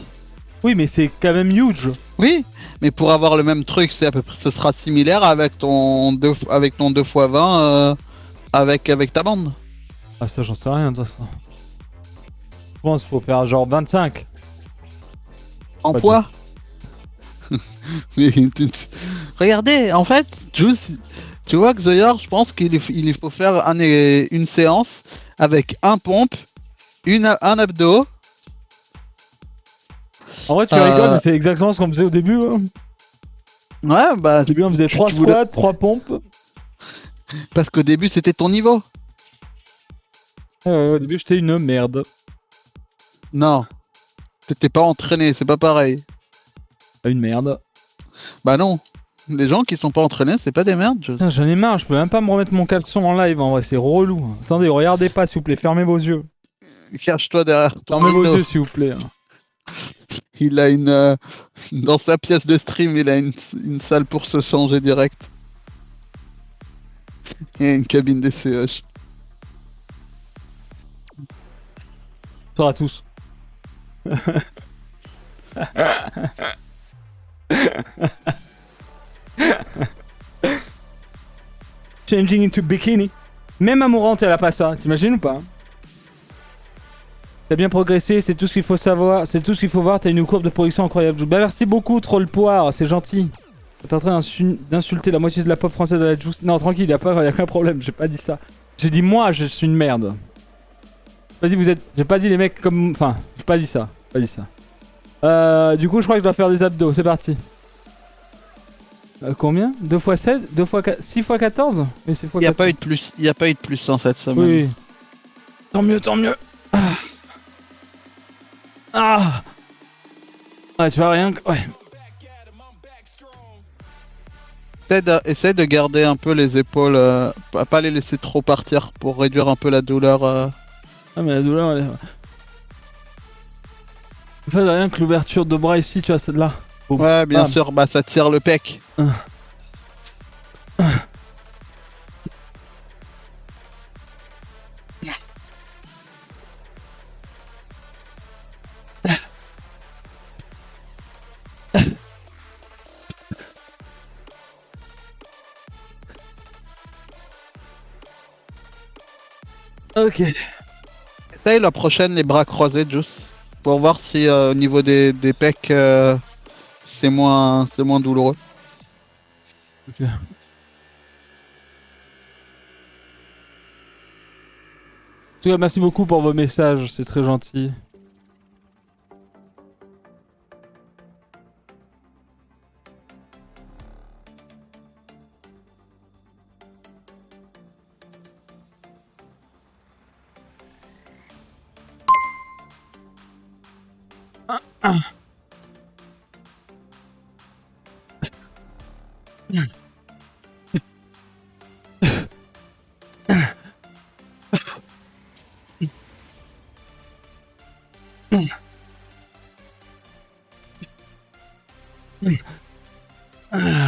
Oui, mais c'est quand même huge. Oui, mais pour avoir le même truc, c'est à peu près, ce sera similaire avec ton 2 fois 20 avec ta bande. Ah, ça, j'en sais rien de toute façon. Je pense qu'il faut faire genre 25. En Pas poids. Mais regardez, en fait, Juice, tu vois que Zoyor, je pense il faut faire une séance avec un pompe, un abdo. En vrai, tu rigoles, mais c'est exactement ce qu'on faisait au début. Hein. Ouais, bah. Au début, on faisait 3 squats, 3 pompes. Parce qu'au début, c'était ton niveau. Au début, j'étais une merde. Non. T'étais pas entraîné, c'est pas pareil. Une merde. Bah non. Les gens qui sont pas entraînés, c'est pas des merdes. J'en ai marre, je peux même pas me remettre mon caleçon en live, en vrai, c'est relou. Attendez, regardez pas, s'il vous plaît, fermez vos yeux. Cache-toi derrière ton Fermez vos rideau. yeux, s'il vous plaît. Il a dans sa pièce de stream, il a une salle pour se changer direct. Et une cabine DCH. Bonsoir à tous. Changing into bikini. Même Amourante, elle a pas ça. T'imagines ou pas? T'as bien progressé, c'est tout ce qu'il faut savoir. C'est tout ce qu'il faut voir. T'as une courbe de production incroyable. Bah, merci beaucoup, Troll Poire. C'est gentil. T'es en train d'insulter la moitié de la pop française de la juice. Non, tranquille, y a aucun problème. J'ai pas dit ça. J'ai dit moi, je suis une merde. J'ai pas dit vous êtes. J'ai pas dit les mecs comme. Enfin, j'ai pas dit ça. Pas dit ça. Du coup, je crois que je dois faire des abdos. C'est parti. Combien 2 x 7 2 x 4 6 x 14 mais 6 x 14. Il y a pas eu de plus en cette semaine. Oui. Tant mieux, tant mieux. Ah. Ah. Ouais, tu vois rien que... Ouais. Essaie de garder un peu les épaules, pas les laisser trop partir pour réduire un peu la douleur. Ah mais la douleur elle est... En fait rien que l'ouverture de bras ici, tu vois, celle-là. Boum. Ouais, bien Bam. sûr, bah ça tire le pec. Ok. Essaye la prochaine les bras croisés, Juice, pour voir si au niveau des pecs c'est moins douloureux. Ok. En tout cas, merci beaucoup pour vos messages, c'est très gentil.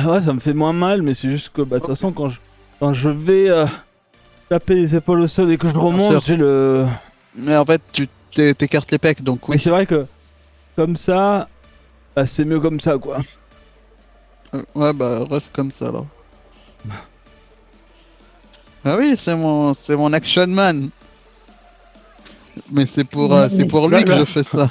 Ouais, ça me fait moins mal, mais c'est juste que, bah, de toute façon, quand je vais taper les épaules au sol et que je remonte, j'ai le... Mais en fait, tu t'écartes les pecs, donc Mais oui. c'est vrai que, comme ça, bah, c'est mieux comme ça, quoi. Ouais, bah reste comme ça alors. Ah oui, c'est mon action man. Mais c'est pour lui que je fais ça.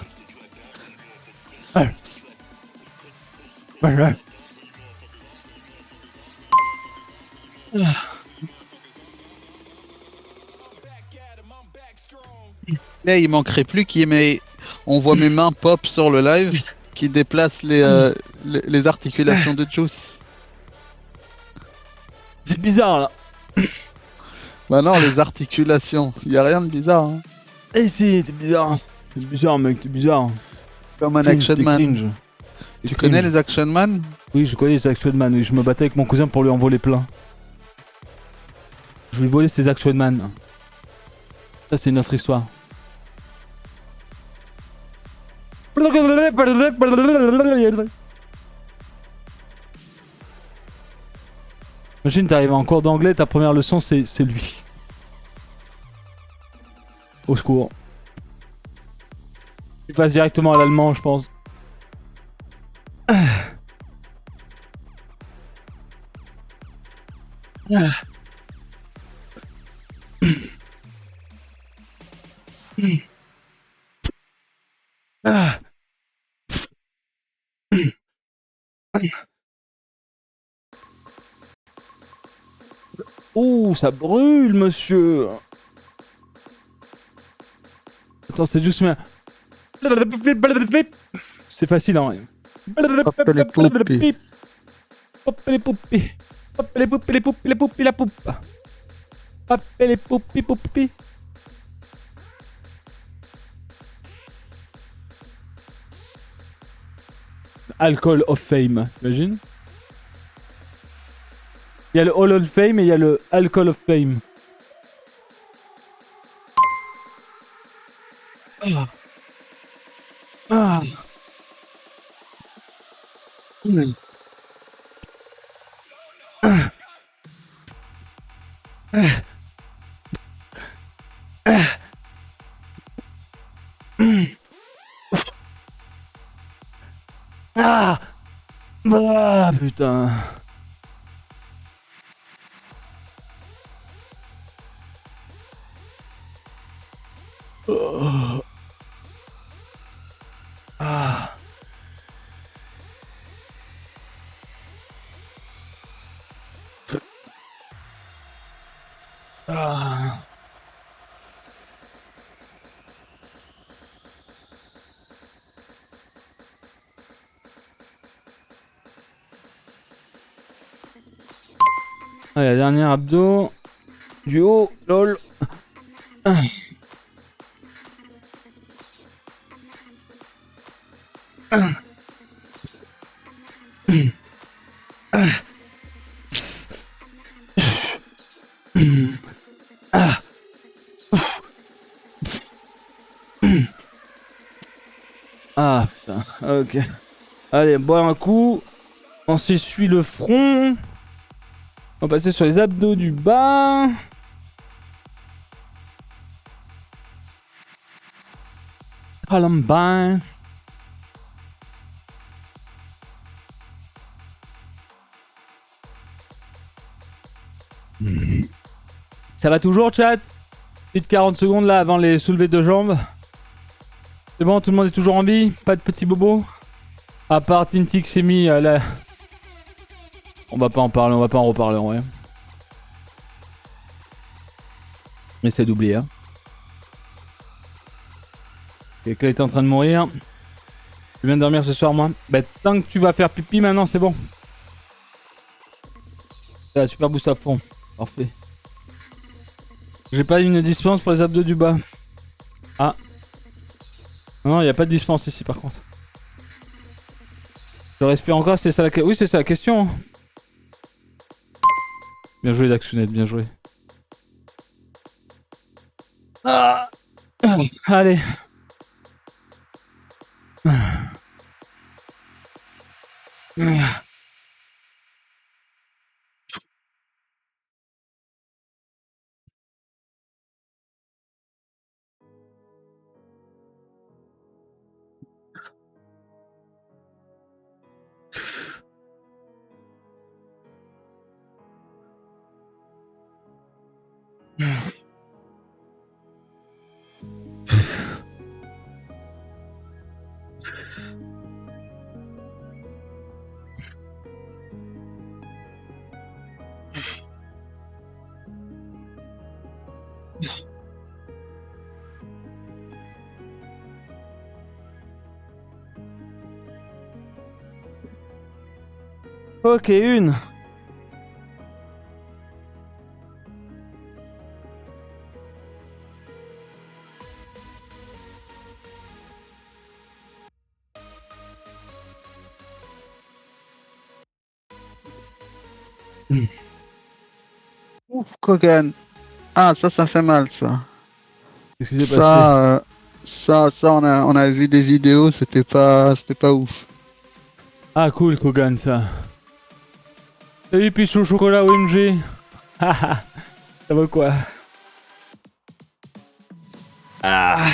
Là, il manquerait plus on voit mes mains pop sur le live qui déplacent les articulations de Juice. C'est bizarre, là. Bah non, les articulations. Y a rien de bizarre. Hein. Eh si, t'es bizarre. T'es bizarre, mec, t'es bizarre. Comme un Cringe, action t'es man. cringe. Tu connais les action man? Oui, je connais les Action Man, oui, je me battais avec mon cousin pour lui en voler plein. Je lui volais ses Action Man. Ça, c'est une autre histoire. Imagine, t'arrives en cours d'anglais, ta première leçon, c'est lui. Au secours. Tu passes directement à l'allemand, je pense. Ouh, ça brûle, monsieur. Attends, c'est juste... C'est facile, hein. Hop les poupées. Hop les poupées. Hop les poupées, les poupées, les poupées, la poupe. Hop les poupées, poupées. Alcohol of Fame, t'imagines? Il y a le Hall of Fame et il y a le Alcohol of Fame. Ah. Ah. Mm. Ah. Ah. Ah. Mm. Ah putain. Oh. Ah. Ah. Allez, la dernière abdo. Du haut, lol. Ah putain, ok. Allez, boire un coup. On s'essuie le front. On va passer sur les abdos du bas. Columbine. Ça va toujours, chat? Petite 40 secondes là avant les soulevés de jambes. C'est bon, tout le monde est toujours en vie? Pas de petits bobos? À part Tinty qui s'est mis là. On va pas en parler, on va pas en reparler en vrai. Essaye d'oublier. Hein. Quelqu'un est en train de mourir. Je viens de dormir ce soir, moi. Bah, tant que tu vas faire pipi maintenant, c'est bon. Ça, super boost à fond. Parfait. J'ai pas une dispense pour les abdos du bas. Ah. Non, il n'y a pas de dispense ici par contre. Je respire encore, c'est ça la question. Oui, c'est ça la question. Hein. Bien joué, Daxunet, bien joué. Ah. Allez. Ok, une. Ouf, Kogan. Ah, ça fait mal, ça. Qu'est-ce qui s'est passé? Ça, on a vu des vidéos, c'était pas ouf. Ah cool, Kogan, ça. Salut Pichou Chocolat OMG. Haha. Ça va quoi? Ah.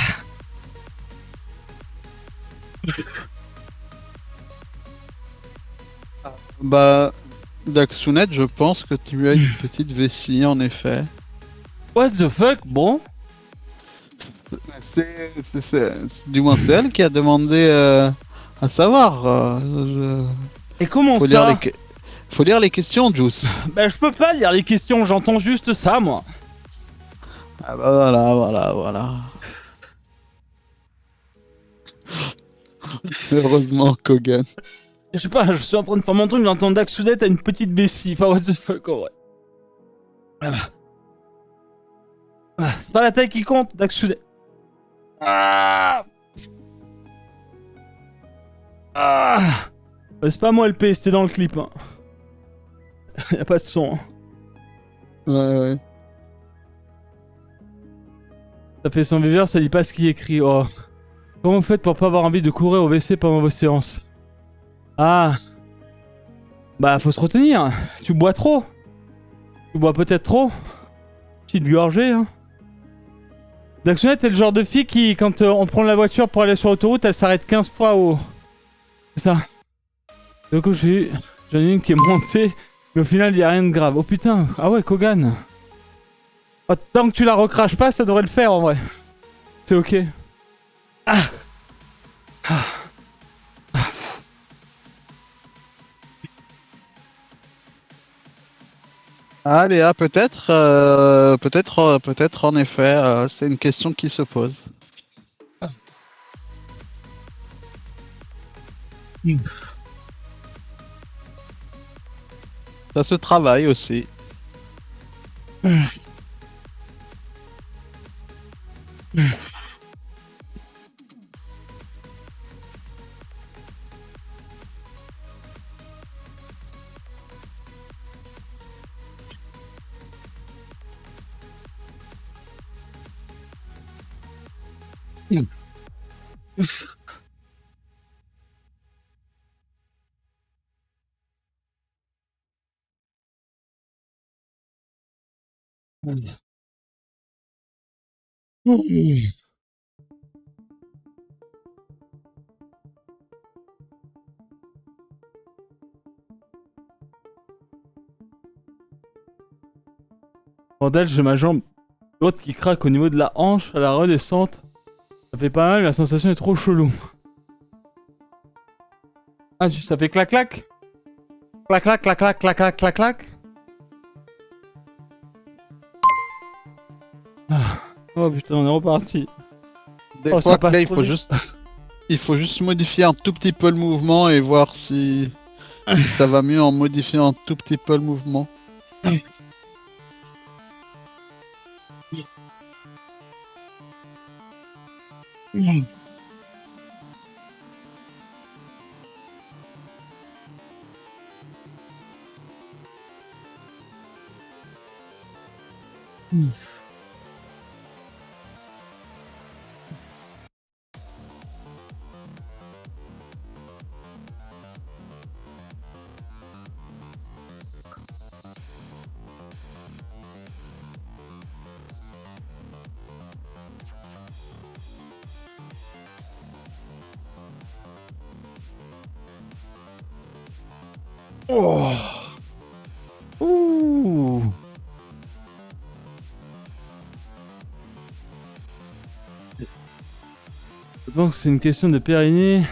Bah, Daxunet, je pense que tu as une petite vessie, en effet. What the fuck, bon? C'est du moins c'est elle qui a demandé à savoir. Et comment Faut ça? Faut lire les questions, Juice. Bah je peux pas lire les questions, j'entends juste ça moi. Ah bah voilà. Heureusement, Kogan. Je sais pas, je suis en train de faire mon truc, j'entends Daxudet à une petite vessie. Enfin, what the fuck, en vrai. C'est pas la taille qui compte, Daxudet. Ah. C'est pas moi LP, c'était dans le clip. Hein. Y'a pas de son. Hein. Ouais. Ça fait son viveur, ça lit pas ce qui est écrit. Oh. Comment vous faites pour pas avoir envie de courir au WC pendant vos séances? Ah. Bah, faut se retenir. Tu bois trop. Tu bois peut-être trop. Petite gorgée, hein. Daxunet est le genre de fille qui, quand on prend la voiture pour aller sur l'autoroute, elle s'arrête 15 fois au... C'est ça. Du coup, j'en ai une qui est montée, mais au final, il n'y a rien de grave. Oh putain, ah ouais, Kogan. Oh, tant que tu la recraches pas, ça devrait le faire en vrai. C'est ok. Ah. Ah. Allez, ah, peut-être en effet, c'est une question qui se pose. Ça se travaille aussi. Bordel, j'ai ma jambe droite qui craque au niveau de la hanche à la redescente. Ça fait pas mal, mais la sensation est trop chelou. Ah, ça fait clac clac. Clac clac clac clac clac clac clac clac. Ah. Oh putain, on est reparti. Des Oh, fois, ça passe là, trop vite. il faut juste modifier un tout petit peu le mouvement et voir si ça va mieux en modifiant un tout petit peu le mouvement. Oh. Ouh. Je pense que c'est une question de périnée.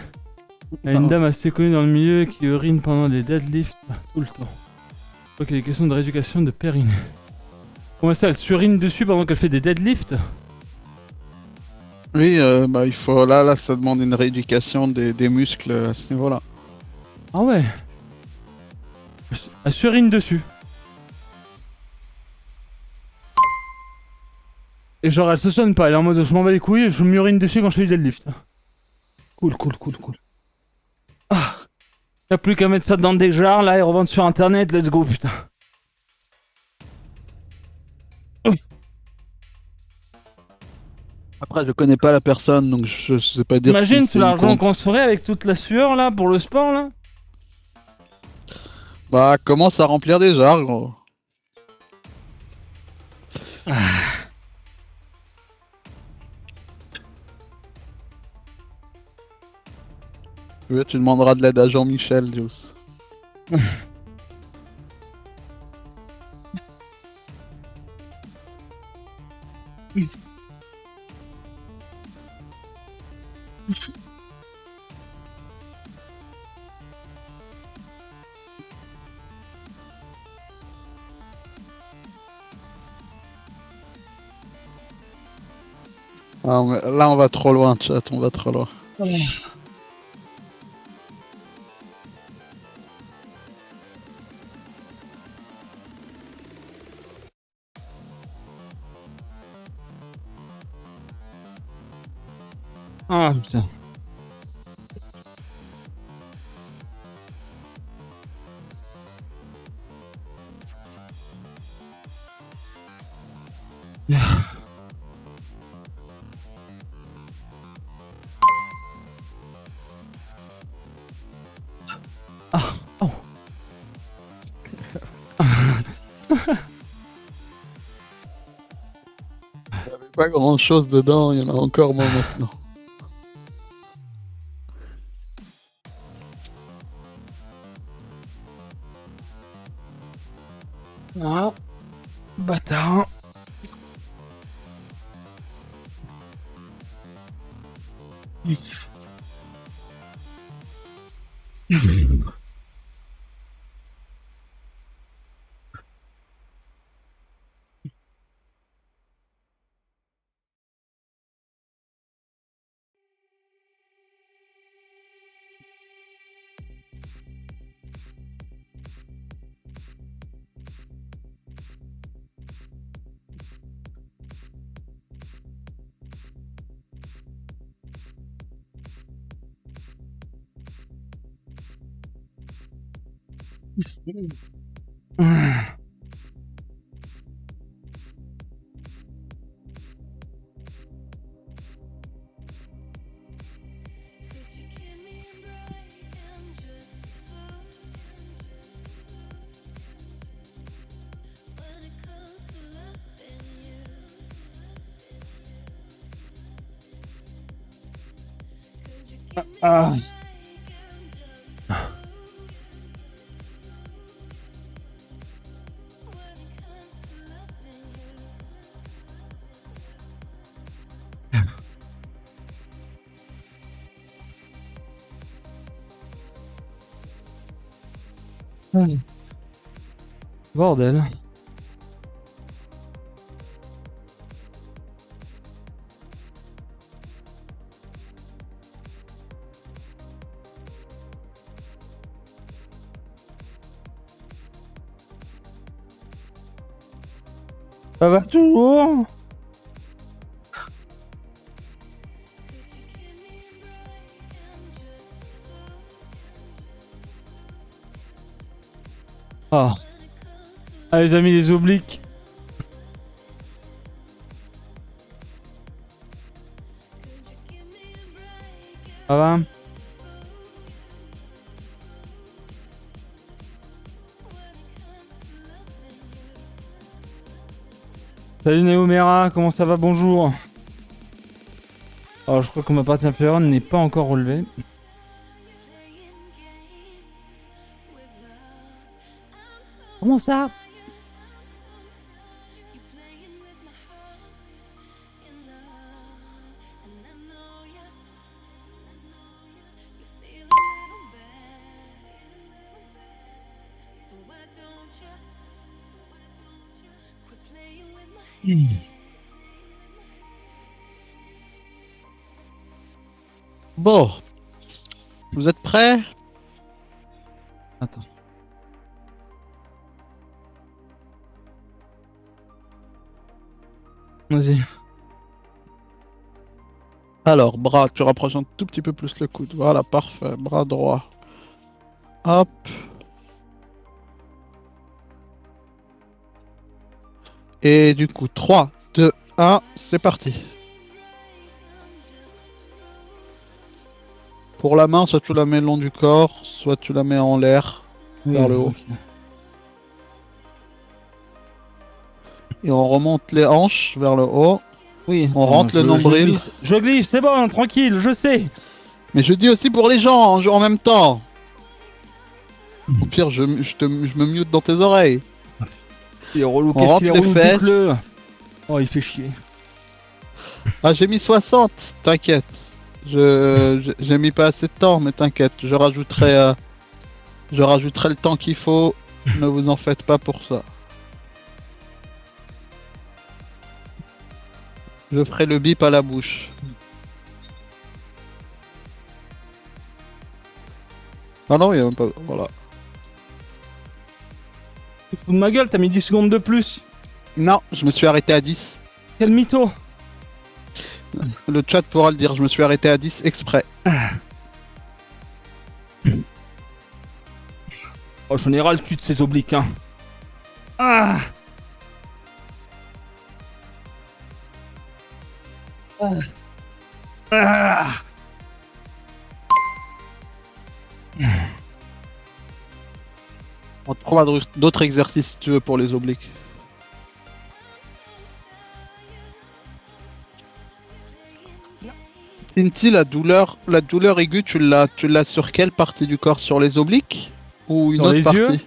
Il y a une dame assez connue dans le milieu qui urine pendant les deadlifts tout le temps. Je crois qu'il y a des questions de rééducation de périnée. Comment ça, elle surine dessus pendant qu'elle fait des deadlifts? Oui, bah, il faut là, ça demande une rééducation des muscles à ce niveau-là. Ah ouais. Elle surine dessus. Et genre elle se sonne pas, elle est en mode je m'en bats les couilles, je m'urine dessus quand je fais du deadlift. Cool, cool, cool, cool. Ah. Y'a plus qu'à mettre ça dans des jars là et revendre sur internet, let's go putain. Après, je connais pas la personne, donc je sais pas dire Imagine si tout c'est une l'argent compte. qu'on se ferait avec toute la sueur là pour le sport là. Bah, commence à remplir des jars, gros. Oui, tu demanderas de l'aide à Jean-Michel, Dios. Ah, mais là, on va trop loin, chat, on va trop loin. Ah putain. Ah, oh. Pas grand chose dedans, il y en a encore moins maintenant. Ah. Bordel. Ça va toujours? Ah. Ah les amis, les obliques. Ça va? Salut Néomera, comment ça va? Bonjour. Alors je crois que ma partie inférieure n'est pas encore relevée. Comment ça? Bon, vous êtes prêts? Attends. Vas-y. Alors, bras, tu rapproches un tout petit peu plus le coude. Voilà, parfait. Bras droit. Hop. Et du coup, 3, 2, 1, c'est parti. Pour la main, soit tu la mets le long du corps, soit tu la mets en l'air, vers le haut. Ok. Et on remonte les hanches vers le haut. Oui. On rentre le nombril. Je glisse, c'est bon, tranquille, je sais. Mais je dis aussi pour les gens en même temps. Au pire, je me mute dans tes oreilles. Il est relou, On qu'est-ce rentre qu'il est les relou, fesses. dites-le. Oh, il fait chier. Ah, j'ai mis 60, t'inquiète. J'ai mis pas assez de temps, mais t'inquiète, je rajouterai le temps qu'il faut. Ne vous en faites pas pour ça. Je ferai le bip à la bouche. Ah non, il y a même pas. Voilà. Tu te fous de ma gueule, t'as mis 10 secondes de plus. Non, je me suis arrêté à 10. Quel mytho. Le chat pourra le dire, je me suis arrêté à 10 exprès. Oh, j'en ai ras le cul de ces obliques, hein. Ah. Ah. On trouvera d'autres exercices si tu veux pour les obliques. Tinty, la douleur aiguë, tu l'as sur quelle partie du corps? Sur les obliques? Ou une Sur autre les partie? yeux.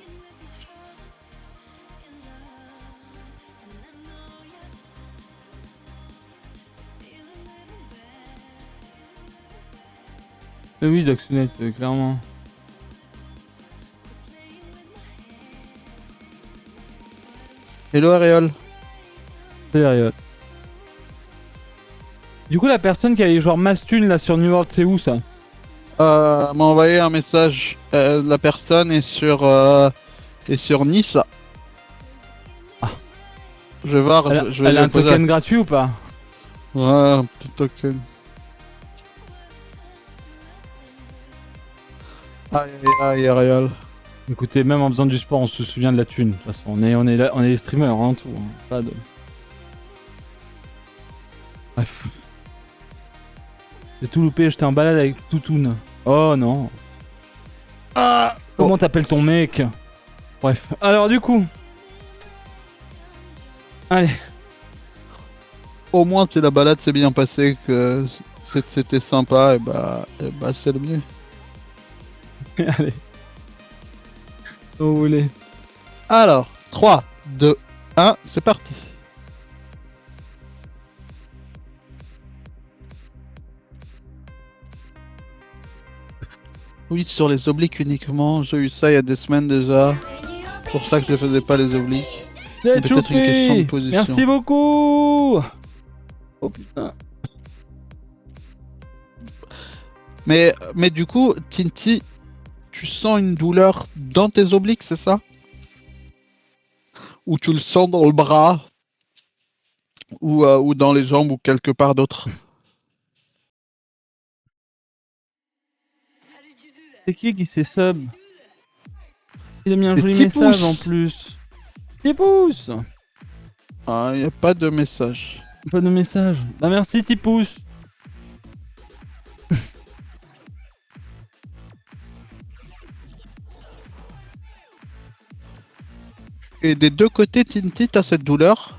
Oui, Daxonet, clairement. Hello Ariol. C'est sérieux. Du coup, la personne qui a les joueurs Mastune là sur New World, c'est où ça? M'a envoyé un message. La personne est sur Nice. Ah. Je vais voir, je vais Elle a lui un poser. token gratuit ou pas? Ouais, un petit token. Aïe aïe aïe Ariol. Écoutez, même en faisant du sport, on se souvient de la thune. De toute façon, on est des streamers, hein, tout. Hein. Pas de... Bref. J'ai tout loupé, j'étais en balade avec Toutoun. Oh non. Ah, comment t'appelles ton mec? Bref. Alors du coup. Allez. Au moins, si la balade s'est bien passée, que c'était sympa, et bah c'est le mieux. Allez. Vous voulez. Alors, 3, 2, 1, c'est parti. Oui, sur les obliques uniquement. J'ai eu ça il y a des semaines déjà. C'est pour ça que je faisais pas les obliques. C'est Peut-être une question de choupi. position. Merci beaucoup. Oh putain. Mais du coup, Tinty, tu sens une douleur dans tes obliques, c'est ça? Ou tu le sens dans le bras? Ou dans les jambes ou quelque part d'autre? C'est qui s'est sub? Il a mis un Des joli petits message en pouces. plus. Petit pouce. Ah, il n'y a pas de message. Pas de message. Bah merci petit pouce. Et des deux côtés, Tinty, t'as cette douleur?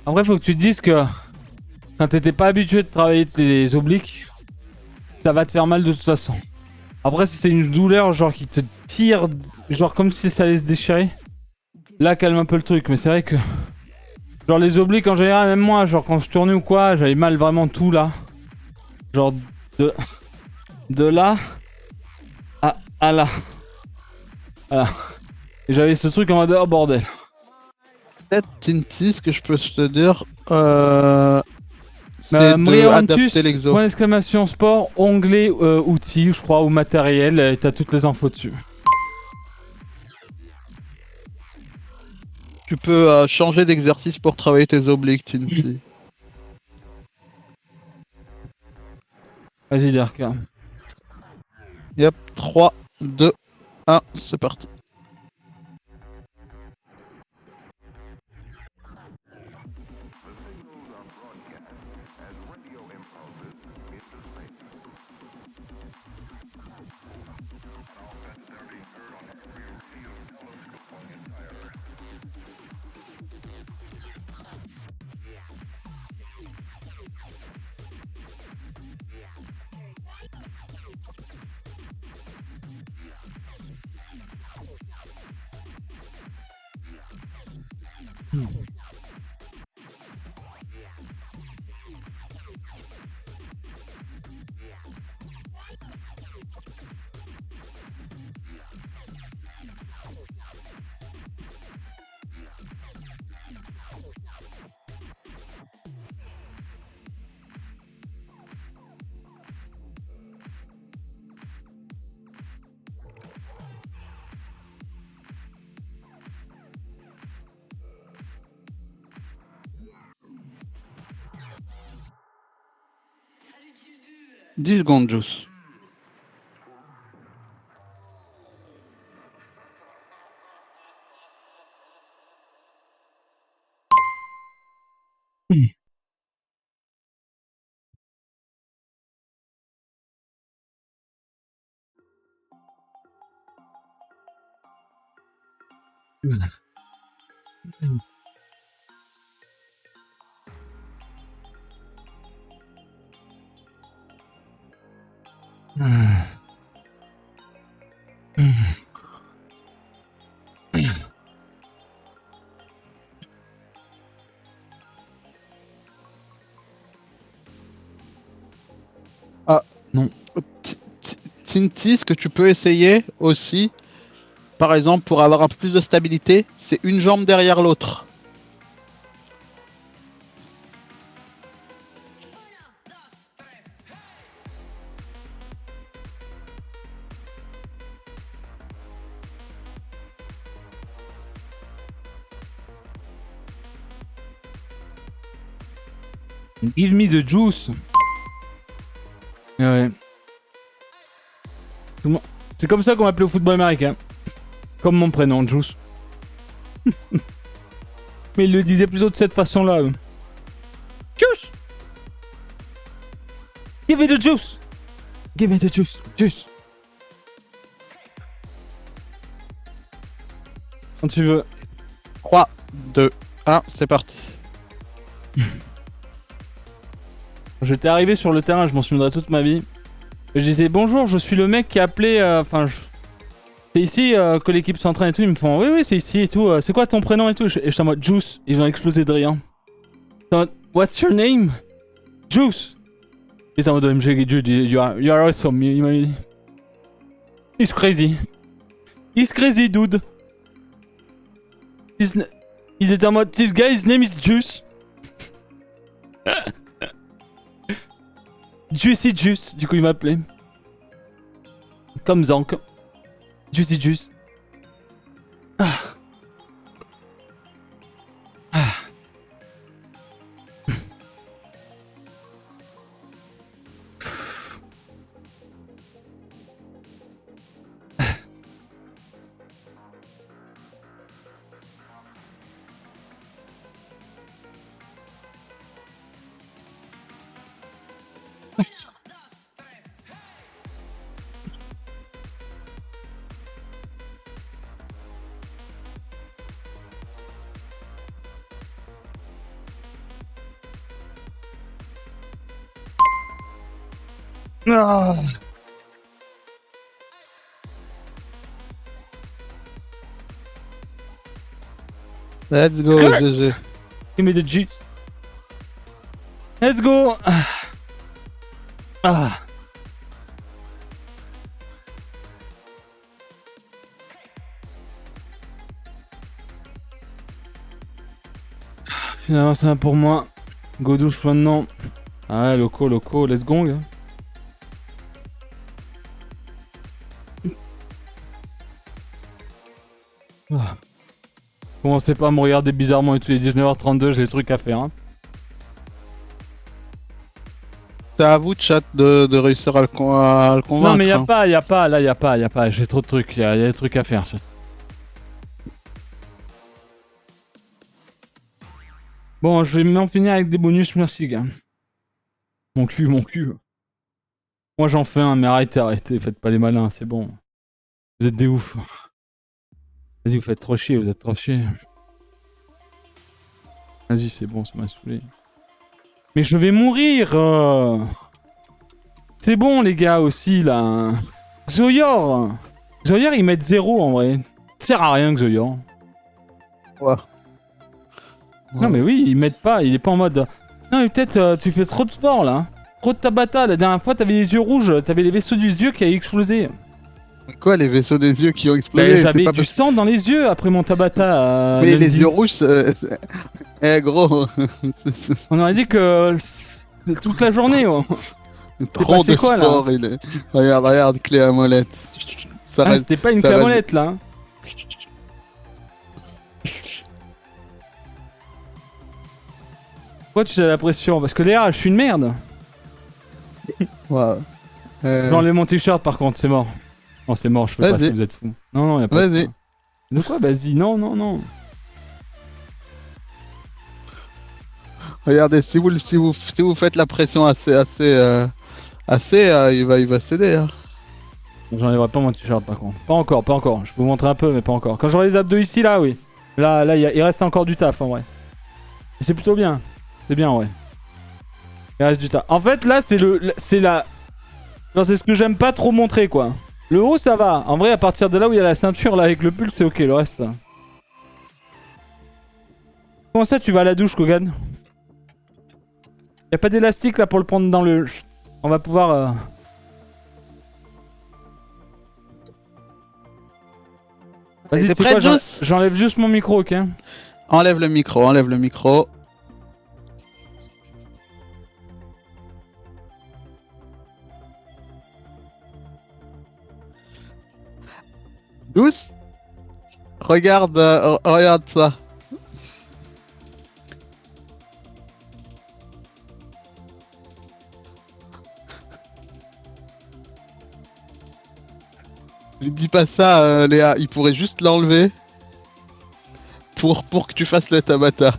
En vrai, faut que tu te dises que quand t'étais pas habitué de travailler tes obliques, ça va te faire mal de toute façon. Après, si c'est une douleur genre qui te tire, genre comme si ça allait se déchirer, là calme un peu le truc. Mais c'est vrai que genre les obliques en général, même moi, genre quand je tournais ou quoi, j'avais mal vraiment tout là. Genre de là à là. Voilà. Et j'avais ce truc en mode oh bordel. Peut-être, Tinty, ce que je peux te dire, c'est Mriantus, d'adapter l'exo. point d'exclamation sport, onglet outils, je crois, ou matériel, et t'as toutes les infos dessus. Tu peux changer d'exercice pour travailler tes obliques, Tinty. Vas-y, Dirk. Yep, 3, 2, 1, c'est parti. « 10 secondes, Juice. Ah non. Tinti, ce que tu peux essayer aussi, par exemple, pour avoir un peu plus de stabilité, c'est une jambe derrière l'autre. Give me the juice. Ouais. C'est comme ça qu'on m'appelait au football américain. Comme mon prénom, Juice. Mais il le disait plutôt de cette façon-là. Juice! Give me the juice! Give me the juice! Juice! Quand tu veux. 3, 2, 1, c'est parti. J'étais arrivé sur le terrain, je m'en souviendrai toute ma vie. Je disais bonjour, je suis le mec qui a appelé. C'est ici que l'équipe s'entraîne et tout. Ils me font oui, c'est ici et tout. C'est quoi ton prénom et tout? Et j'étais en mode Juice. Ils ont explosé de rire. What's your name? Juice. Ils étaient en mode OMG, dude, you are awesome. He's crazy. He's crazy, dude. Ils étaient en mode this guy's name is Juice. Juicy Juice, du coup il m'appelait. Comme Zank. Juicy Juice. Ah. Ah. Ah. Let's go, GG. Give me the juice. Let's go. Ah. Finalement c'est un pour moi. Go douche maintenant. Ah ouais, loco, let's go. Gars. Ah. Commencez pas à me regarder bizarrement et tous les 19h32, j'ai des trucs à faire. Hein. C'est à vous, chat, de réussir à le convaincre. Non mais y a pas, j'ai trop de trucs, y a des trucs à faire. Chat. Bon, je vais m'en finir avec des bonus, merci gars. Mon cul. Moi j'en fais un, mais arrêtez, faites pas les malins, c'est bon. Vous êtes des oufs. Vas-y, vous faites trop chier, vous êtes trop chier. Vas-y, c'est bon, ça m'a saoulé. Mais je vais mourir. C'est bon les gars aussi là. Xoyor, ils mettent 0 en vrai. Ça sert à rien Xoyor. Ouais. Non mais oui, ils mettent pas, il est pas en mode... Non mais peut-être tu fais trop de sport là. Trop de Tabata, la dernière fois t'avais les yeux rouges, t'avais les vaisseaux des yeux qui avaient explosé. Quoi, les vaisseaux des yeux qui ont explosé? J'avais du sang dans les yeux après mon Tabata. Mais les yeux rouges, eh gros. On aurait dit que... toute la journée. Oh. Trop de quoi, sport, là il est... Regarde, clé à molette. Ça ah, c'était pas une clé à molette là. Pourquoi tu as la pression? Parce que Léa, je suis une merde. Ouais. J'enlève mon t-shirt par contre, c'est mort. Non, c'est mort, je peux pas si vous êtes fous. Non, y'a pas de ça. De quoi? Vas-y, non. Regardez, si vous faites la pression assez, il va céder. Hein. J'enlèverai pas mon t-shirt par contre. Pas encore, pas encore. Je peux vous montrer un peu, mais pas encore. Quand j'aurai les abdos ici, là, oui. Là, il reste encore du taf en vrai. Et c'est plutôt bien. C'est bien, ouais. Il reste du taf. En fait, là, c'est la. Genre, c'est ce que j'aime pas trop montrer, quoi. Le haut, ça va. En vrai, à partir de là où il y a la ceinture, là, avec le pull, c'est ok. Le reste, ça. Comment ça, tu vas à la douche, Kogan? Y a pas d'élastique là pour le prendre dans le. On va pouvoir. Vas-y, T'es tu sais prêt, quoi, Juice? j'enlève juste mon micro, ok? Enlève le micro, enlève le micro. Juice? Regarde, regarde ça. Lui dis pas ça, Léa. Il pourrait juste l'enlever pour que tu fasses le Tabata.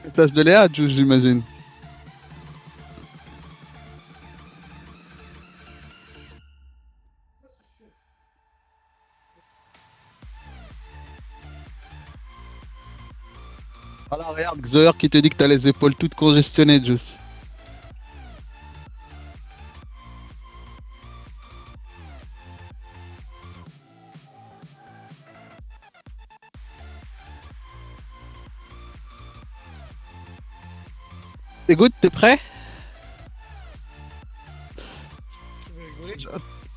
Message de Léa, Juice, j'imagine. Voilà, regarde, Xoer qui te dit que t'as les épaules toutes congestionnées, Juice. Écoute, t'es prêt?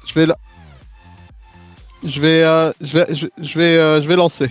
Je vais là. Je vais lancer.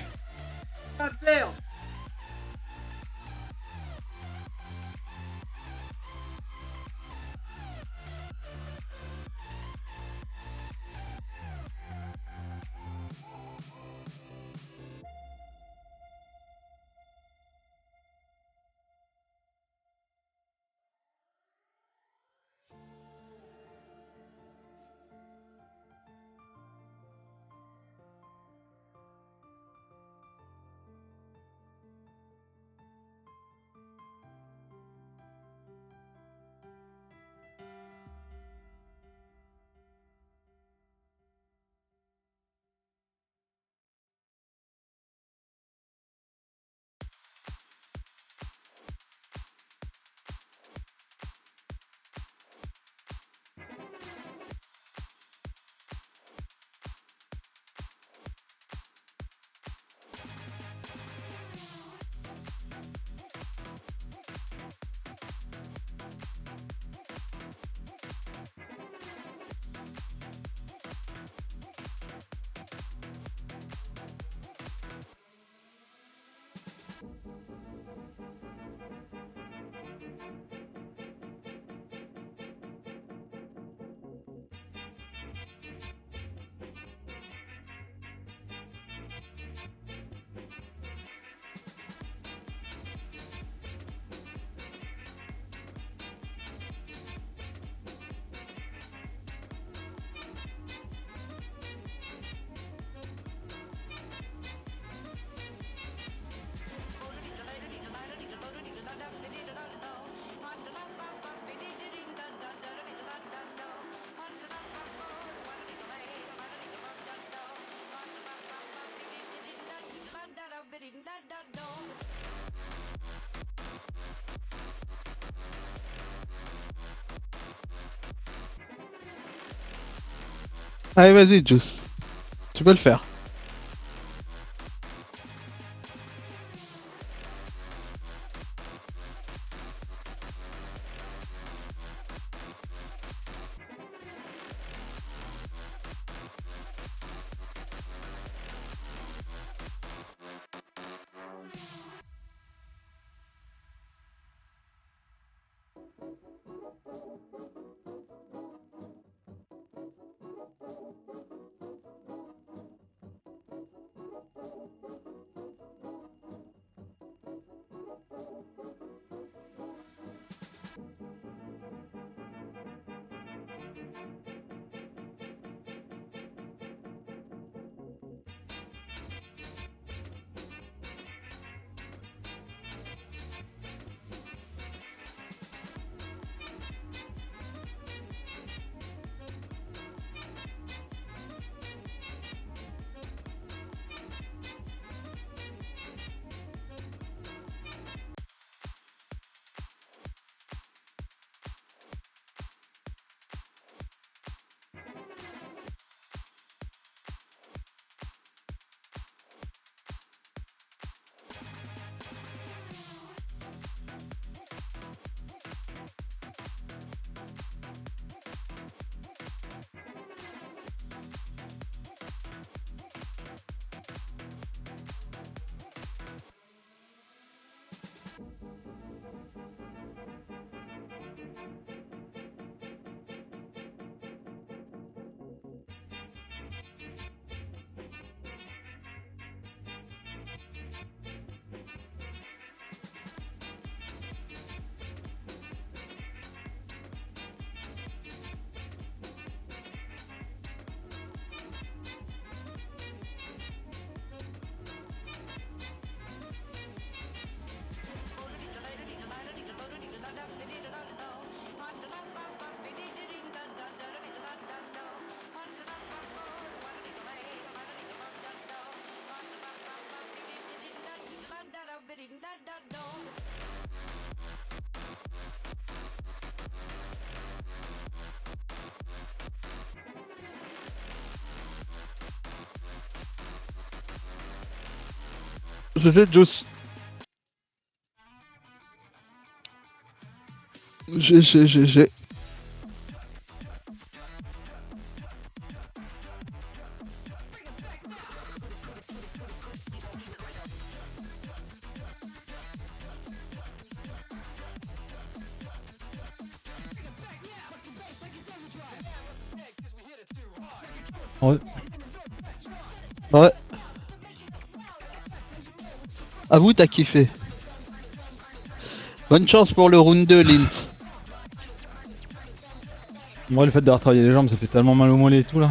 Allez, vas-y, Juice. Tu peux le faire. GG Juice. GG. Ouais. À vous, t'as kiffé. Bonne chance pour le round 2, Lint. Moi, le fait d'avoir travaillé les jambes, ça fait tellement mal au mollet et tout là.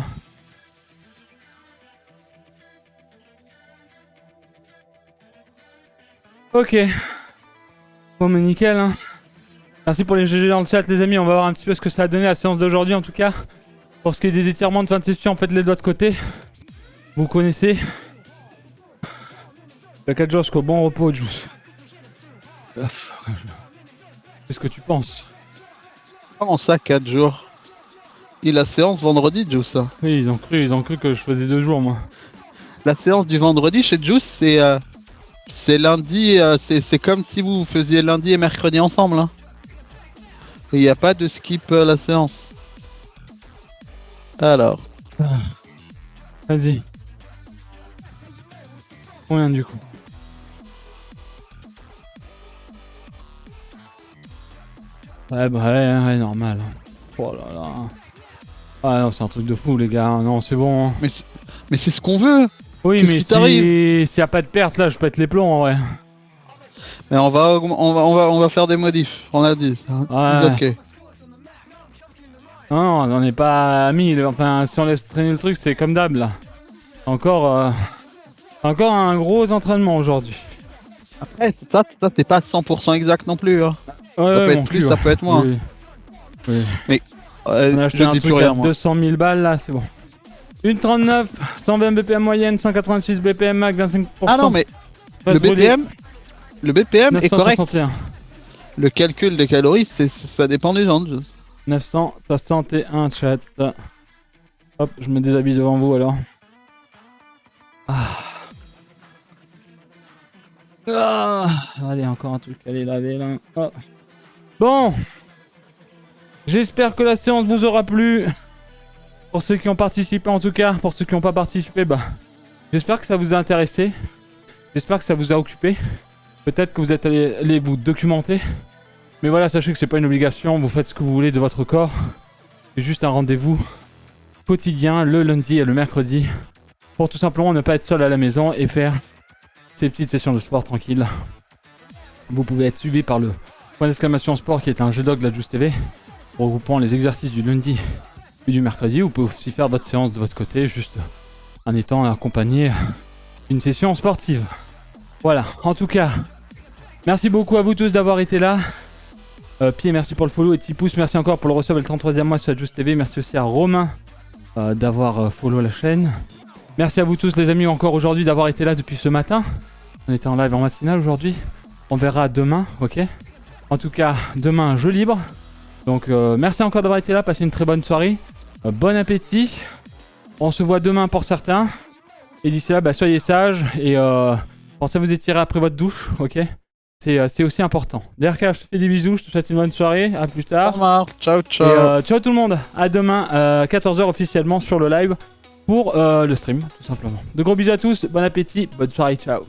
Ok. Bon, mais nickel, hein. Merci pour les GG dans le chat, les amis. On va voir un petit peu ce que ça a donné la séance d'aujourd'hui en tout cas. Pour ce qui est des étirements de fin de session, faites les doigts de côté. Vous connaissez. La 4 jours jusqu'au bon repos, Juice. Qu'est-ce que tu penses? Comment ça, 4 jours? Il a séance vendredi, Juice. Oui, ils ont cru que je faisais 2 jours, moi. La séance du vendredi chez Juice, c'est lundi, c'est comme si vous faisiez lundi et mercredi ensemble. Hein. Et il n'y a pas de skip la séance. Alors. Vas-y. Combien du coup? Ouais, bah ouais, normal. Oh là là. Ah non, c'est un truc de fou, les gars. Non, c'est bon. Mais c'est ce qu'on veut. Oui, mais s'il y a pas de perte, là, je pète les plombs, en vrai. Mais on va faire des modifs. On a dit. Hein. Ouais. Ok. Non, on n'en est pas à 1000. Enfin, si on laisse traîner le truc, c'est comme d'hab, là. Encore un gros entraînement aujourd'hui. Après, ça c'est pas 100% exact non plus. Hein. Ouais, ça peut être plus, ça peut être moins. Oui. Mais on a acheté un truc à 200 000 balles là, c'est bon. 1,39, 120 BPM moyenne, 186 BPM max, 25%. Ah non, mais le BPM est correct. Le calcul des calories, ça dépend du genre de jeu. 961 chat. Hop, je me déshabille devant vous alors. Allez, encore un truc à aller laver là. Oh. Bon, j'espère que la séance vous aura plu. Pour ceux qui ont participé en tout cas, pour ceux qui n'ont pas participé, bah, j'espère que ça vous a intéressé. J'espère que ça vous a occupé. Peut-être que vous êtes allé vous documenter. Mais voilà, sachez que c'est pas une obligation, vous faites ce que vous voulez de votre corps. C'est juste un rendez-vous quotidien, le lundi et le mercredi. Pour tout simplement ne pas être seul à la maison et faire ces petites sessions de sport tranquilles. Vous pouvez être suivi par le point d'exclamation sport qui est un jeu dog de la Juice TV, regroupant les exercices du lundi et du mercredi. Vous pouvez aussi faire votre séance de votre côté, juste en étant accompagné d'une session sportive. Voilà, en tout cas, merci beaucoup à vous tous d'avoir été là. Pierre, merci pour le follow et Tipousse, merci encore pour le resub et le 33e mois sur la Juice TV. Merci aussi à Romain d'avoir follow la chaîne. Merci à vous tous les amis encore aujourd'hui d'avoir été là depuis ce matin. On était en live en matinale aujourd'hui. On verra demain, ok. En tout cas, demain, jeu libre. Donc merci encore d'avoir été là, passez une très bonne soirée. Bon appétit. On se voit demain pour certains. Et d'ici là, bah, soyez sages et pensez à vous étirer après votre douche, ok. C'est aussi important. DRK, je te fais des bisous, je te souhaite une bonne soirée, à plus tard. Au revoir, ciao. Et ciao tout le monde, à demain, 14h officiellement sur le live pour le stream, tout simplement. De gros bisous à tous, bon appétit, bonne soirée, ciao.